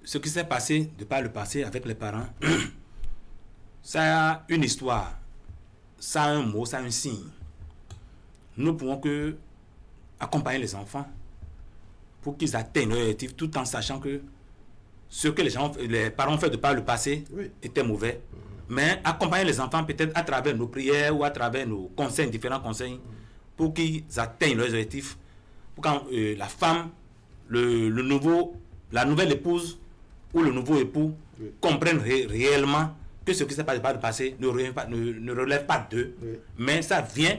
ce qui s'est passé de par le passé avec les parents, ça a une histoire, ça a un mot, ça a un signe. Nous ne pouvons que accompagner les enfants pour qu'ils atteignent leur objectif, tout en sachant que ce que les parents ont fait de par le passé était mauvais. Mais accompagner les enfants peut-être à travers nos prières ou à travers nos conseils, différents conseils, pour qu'ils atteignent leurs objectifs. Pour quand la femme, la nouvelle épouse ou le nouveau époux comprennent réellement que ce qui s'est passé par le passé ne relève pas d'eux, mais ça vient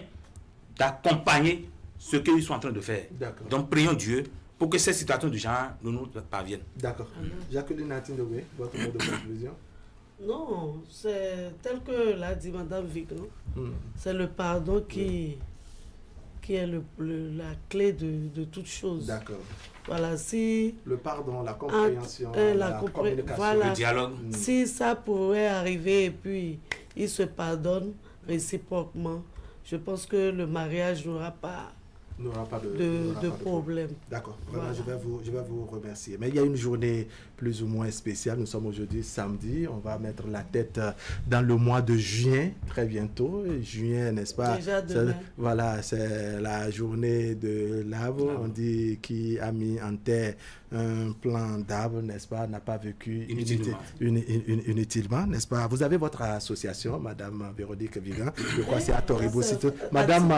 d'accompagner ce qu'ils sont en train de faire. Donc prions Dieu pour que ces situations du genre ne nous parviennent. D'accord. Jacqueline Atindogbe, votre mot de conclusion? Non, c'est tel que l'a dit Mme Vic, c'est le pardon qui est la clé de toute chose. D'accord. Voilà, si... Le pardon, la compréhension, la communication, voilà, le dialogue. Si ça pourrait arriver et puis ils se pardonnent réciproquement, je pense que le mariage n'aura pas de problème. D'accord. Voilà. Je vais vous remercier. Mais il y a une journée plus ou moins spéciale. Nous sommes aujourd'hui samedi. On va mettre la tête dans le mois de juin, très bientôt. Juin, n'est-ce pas? Déjà demain. Voilà, c'est la journée de l'arbre. On dit qui a mis en terre un plant d'arbre, n'est-ce pas, n'a pas vécu inutilement, n'est-ce pas? Vous avez votre association, Madame Véronique Vigan, je crois que c'est à Toribosito. Madame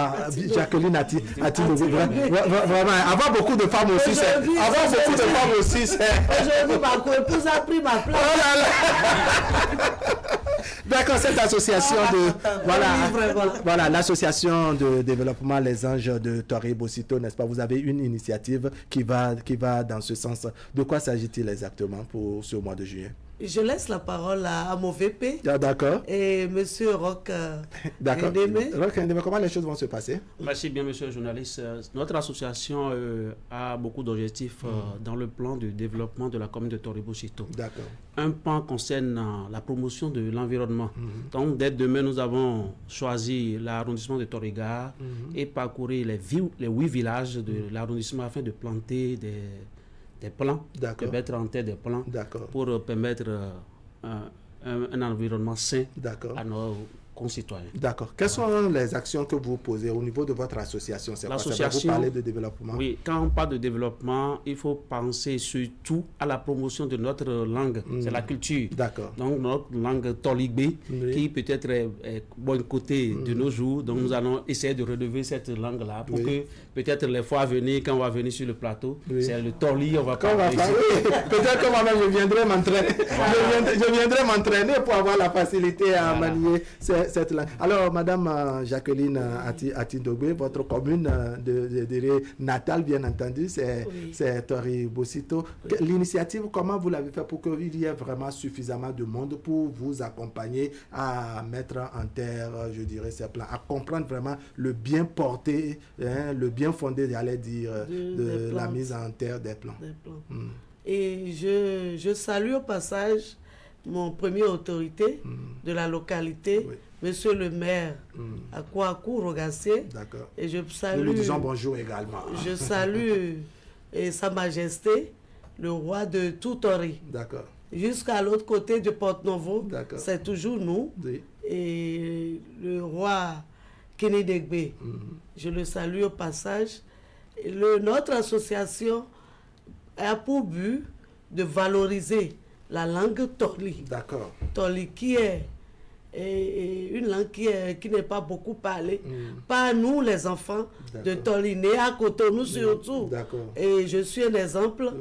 Jacqueline Atindogbe, vraiment, avoir beaucoup de femmes aussi, c'est... Avoir beaucoup de femmes aussi, c'est... Aujourd'hui, ma co-épouse a pris ma place. Oh là là. D'accord, cette association voilà, l'association de développement Les Anges de Toribosito, n'est-ce pas? Vous avez une initiative qui va dans ce sens. De quoi s'agit-il exactement pour ce mois de juillet? Je laisse la parole à mon VP. D'accord. Et Monsieur Roch Ndeme. Roch Ndeme, comment les choses vont se passer? Merci bien, monsieur le journaliste. Notre association a beaucoup d'objectifs dans le plan de développement de la commune de Toribosito. D'accord. Un pan concerne la promotion de l'environnement. Donc, dès demain, nous avons choisi l'arrondissement de Toriga et parcourir les 8 villages de l'arrondissement afin de planter des plants, de mettre en terre des plants pour permettre un environnement sain à nos concitoyens. D'accord. Quelles sont les actions que vous posez au niveau de votre association? Vous parlez de développement. Oui, quand on parle de développement, il faut penser surtout à la promotion de notre langue, c'est la culture. D'accord. Donc notre langue Toligbe, qui peut-être est bon côté de nos jours. Donc nous allons essayer de relever cette langue-là pour que peut-être les fois à venir, quand on va venir sur le plateau, c'est le Toli, on va parler. Peut-être que moi-même je viendrai m'entraîner. Je viendrai m'entraîner pour avoir la facilité à manier cette langue. Alors, Madame Jacqueline Atindogbe, votre commune de natale, bien entendu, c'est Toribosito. L'initiative, comment vous l'avez fait pour qu'il y ait vraiment suffisamment de monde pour vous accompagner à mettre en terre, je dirais, ces plans, à comprendre vraiment le bien porté, le bien fondé, j'allais dire, de la mise en terre des plans. Et je salue au passage mon premier autorité de la localité, Monsieur le maire à Kouakou Rogassier. D'accord. Et je salue. Nous disons bonjour également. Je salue Sa Majesté, le roi de Toutori. D'accord. Jusqu'à l'autre côté du Porte-Novo, c'est toujours nous. Oui. Et le roi Kenedegbe, je le salue au passage. Notre association a pour but de valoriser la langue Toli. D'accord. Toli qui est une langue qui n'est pas beaucoup parlée par nous les enfants de Toli, nés à Cotonou surtout. Et je suis un exemple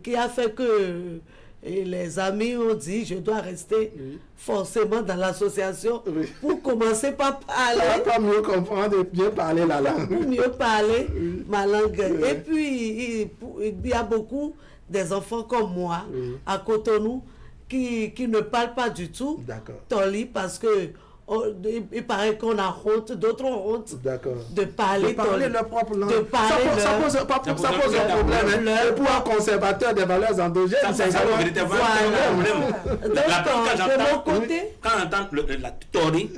qui a fait que les amis ont dit je dois rester forcément dans l'association pour commencer par parler. Pour mieux comprendre et bien parler la langue. Pour mieux parler ma langue. Et puis il y a beaucoup des enfants comme moi à Cotonou qui ne parlent pas du tout Toli parce que il paraît qu'on a honte, d'autres ont honte de parler leur propre langue. Ça pose un problème. Le pouvoir conservateur des valeurs endogènes, c'est ça. De mon côté, quand j'entends la Tori,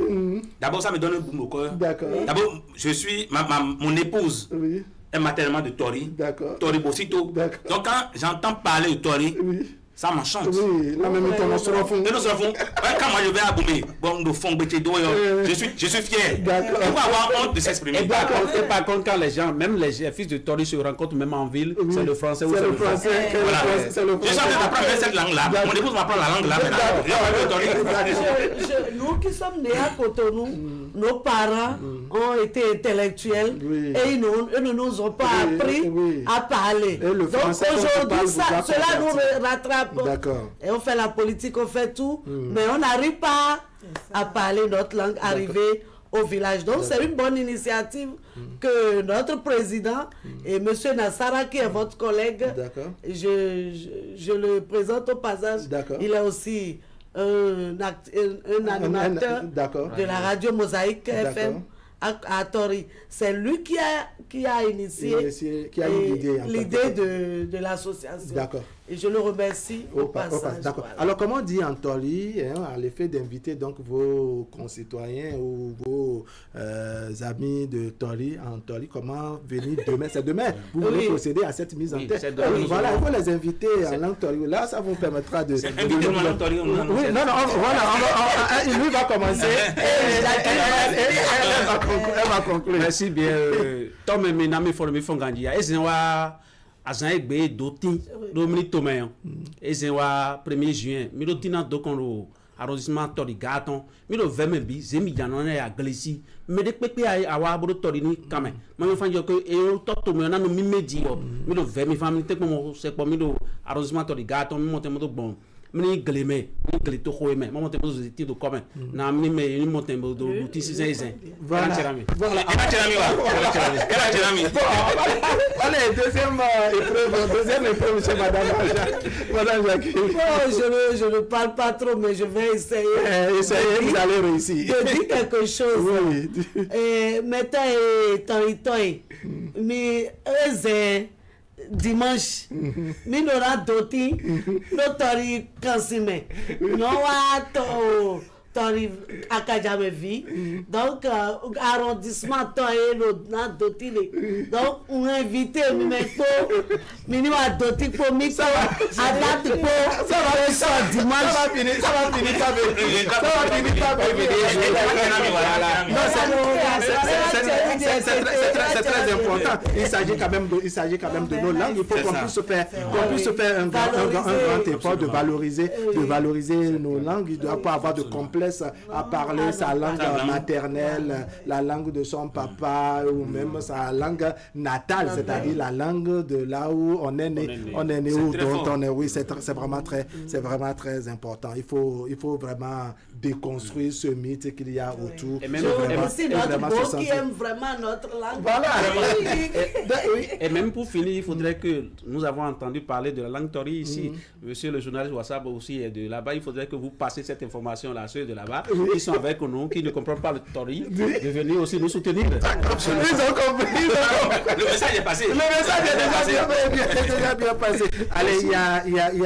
d'abord ça me donne un boum au cœur. D'abord, je suis mon épouse. est matériellement de Tori, Toribosito. Donc quand j'entends parler de Tori, ça m'enchante. Oui, là même on se refond. Quand moi je vais à Boumé, bon, de fond, je suis fier. D'accord. On va avoir honte de s'exprimer. Et par contre, quand les gens, même les fils de Tori se rencontrent même en ville, c'est le français ou c'est le français. C'est le français. Je suis en train d'apprendre cette langue-là. Mon épouse m'apprend la langue là. Nous qui sommes nés à Cotonou, nos parents ont été intellectuels et ils ne nous ont pas appris à parler. Donc aujourd'hui, cela nous rattrape. Et on fait la politique, on fait tout, mais on n'arrive pas à parler notre langue, arriver au village. Donc c'est une bonne initiative que notre président et M. Nassara, qui est votre collègue, je le présente au passage, il est aussi un animateur de la radio Mosaïque FM à Tori. C'est lui qui a initié l'idée de l'association. D'accord. Et je le remercie au passage. D'accord. Voilà. Alors, comment on dit en Tori, à l'effet d'inviter donc vos concitoyens ou vos amis de Tori en Tori, comment venir demain? C'est demain. Vous voulez procéder à cette mise en tête. Voilà, il faut les inviter en langue Tori. Là, ça vous permettra de... Invitez-nous en langue Tori. Oui, non, voilà, lui va commencer. Elle va conclure. Merci bien. Tom et Minami Forum Fongandia. Azan egbe doti do minito meyo ezenwa 1er juin mi do tina do kon arrondissement Tori Gaton mi do veme bi zemi janone ya glisi me de pepe awa bro Tori ni kame ma fanjo ko e toto me na no mi meji yo mi do veme family te mo se po mi do arrondissement Tori Gaton mi monte mo do bon mi gleme mi gleto ko me mo monte mo do ti do come na mi me ni monte mo do ti sizen voilà allez, deuxième épreuve, monsieur Madame Jacques. Je ne parle pas trop, mais je vais essayer. Vous allez réussir. Je dis quelque chose. Oui. Mettez Tori, mais dimanche, mi n'aura doti, Tori Kansime, non Tori Akajamevi, donc arrondissement Tori na doti donc on a invité Mimeko, minimum à doti pour Miko, à date pour ça va dimanche. Ça va finir c'est très important. Il s'agit quand même de nos langues. Il faut qu'on puisse faire un grand effort de valoriser nos langues. Il ne doit pas avoir de complexe à parler sa langue maternelle, la langue de son papa ou même sa langue natale, c'est-à-dire la langue de là où on est né, ou dont on est. Oui, c'est vraiment très important. Il faut vraiment déconstruire ce mythe qu'il y a autour. Et même aussi notre beau qui aime vraiment notre langue. Voilà. Et même pour finir, il faudrait que nous avons entendu parler de la langue Tori ici. Monsieur le journaliste WhatsApp aussi est de là-bas. Il faudrait que vous passiez cette information-là à ceux de là-bas qui sont avec nous, qui ne comprennent pas le Tori, de venir aussi nous soutenir. Ils ont compris. Le message est passé. Le message est déjà bien passé. Allez,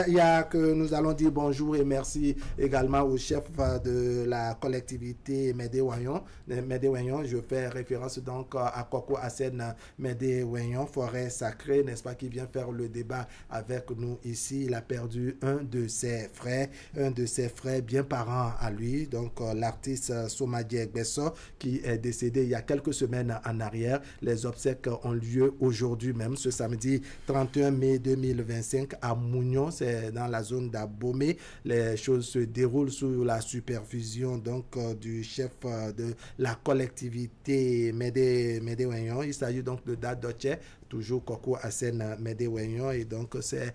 il y a que nous allons dire bonjour et merci également au chef de la collectivité Médé-Ouayon. Je fais référence donc à Koko Hassen Médé-Ouayon, forêt sacrée, n'est-ce pas, qui vient faire le débat avec nous ici. Il a perdu un de ses frères bien parent à lui, donc l'artiste Somadie Besso, qui est décédé il y a quelques semaines en arrière. Les obsèques ont lieu aujourd'hui même, ce samedi 31 mai 2025 à Mougnon, c'est dans la zone d'Abomey. Les choses se déroulent sous la supervision donc du chef de la collectivité Médé-Ouayon. Il s'agit donc de Dadoche, toujours Koko Hassen Médé-Ouayon, et donc c'est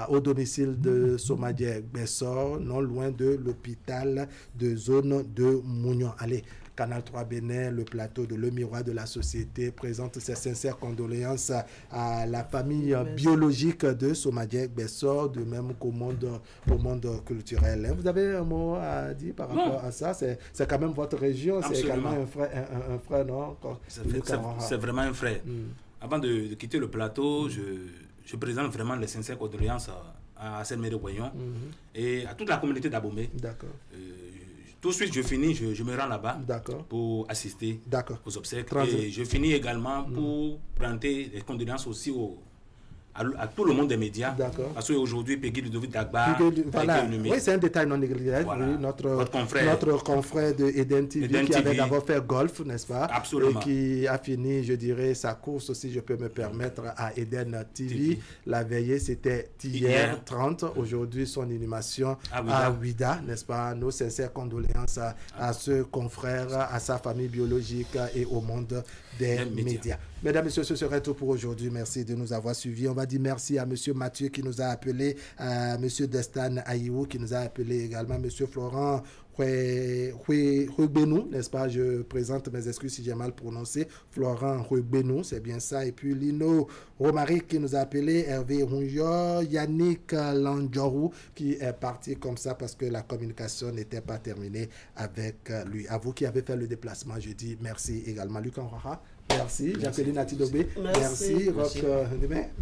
au domicile de Somadie Besso, non loin de l'hôpital de zone de Mougnon. Allez, Canal 3 Bénin, le plateau de Le Miroir de la Société présente ses sincères condoléances à la famille biologique de Somadie Besso, de même qu'au monde culturel. Vous avez un mot à dire par rapport à ça? C'est quand même votre région, c'est également un frère, non? C'est vraiment un frère. Avant de quitter le plateau, je présente vraiment les sincères condoléances à Hassen Médé-Ouayon et à toute la communauté d'Abomey. D'accord. Tout de suite, je finis, je me rends là-bas pour assister aux obsèques. Et je finis également pour présenter les condoléances aussi à tout le monde des médias. Parce qu'aujourd'hui, Peggy Ludovic Dagba voilà. Oui, c'est un détail non négligeable. Voilà. Oui, notre confrère de Eden TV qui avait d'abord fait golf, n'est-ce pas? Absolument. Et qui a fini, je dirais, sa course, si je peux me permettre, à Eden TV. La veillée, c'était hier 30. Aujourd'hui, son inhumation à Ouida, n'est-ce pas? Nos sincères condoléances à ce confrère, à sa famille biologique et au monde des médias. Mesdames, Messieurs, ce serait tout pour aujourd'hui. Merci de nous avoir suivis. On va dire merci à M. Mathieu qui nous a appelé, à M. Destan Aïou qui nous a appelé également, M. Florent Hubenou, n'est-ce pas? Je présente mes excuses si j'ai mal prononcé. Florent Hubenou, c'est bien ça. Et puis Lino Romaric qui nous a appelé, Hervé Ronjo, Yannick Landjorou qui est parti comme ça parce que la communication n'était pas terminée avec lui. À vous qui avez fait le déplacement, je dis merci également. Luc Anrara. Merci, Jacqueline Atidobé. Merci, Roch.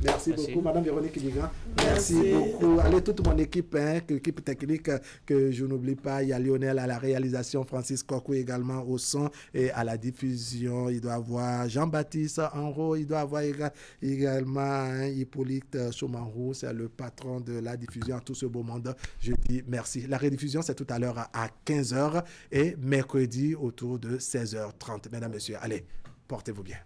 Merci beaucoup, Madame Véronique Ligan. Merci beaucoup. Allez, toute mon équipe, équipe technique que je n'oublie pas. Il y a Lionel à la réalisation, Francis Kokou également au son et à la diffusion. Il doit avoir Jean-Baptiste Enro. Il doit avoir également Hippolyte Choumanrou. C'est le patron de la diffusion à tout ce beau monde. Je dis merci. La rediffusion, c'est tout à l'heure à 15h et mercredi autour de 16h30. Mesdames, Messieurs, allez. Portez-vous bien.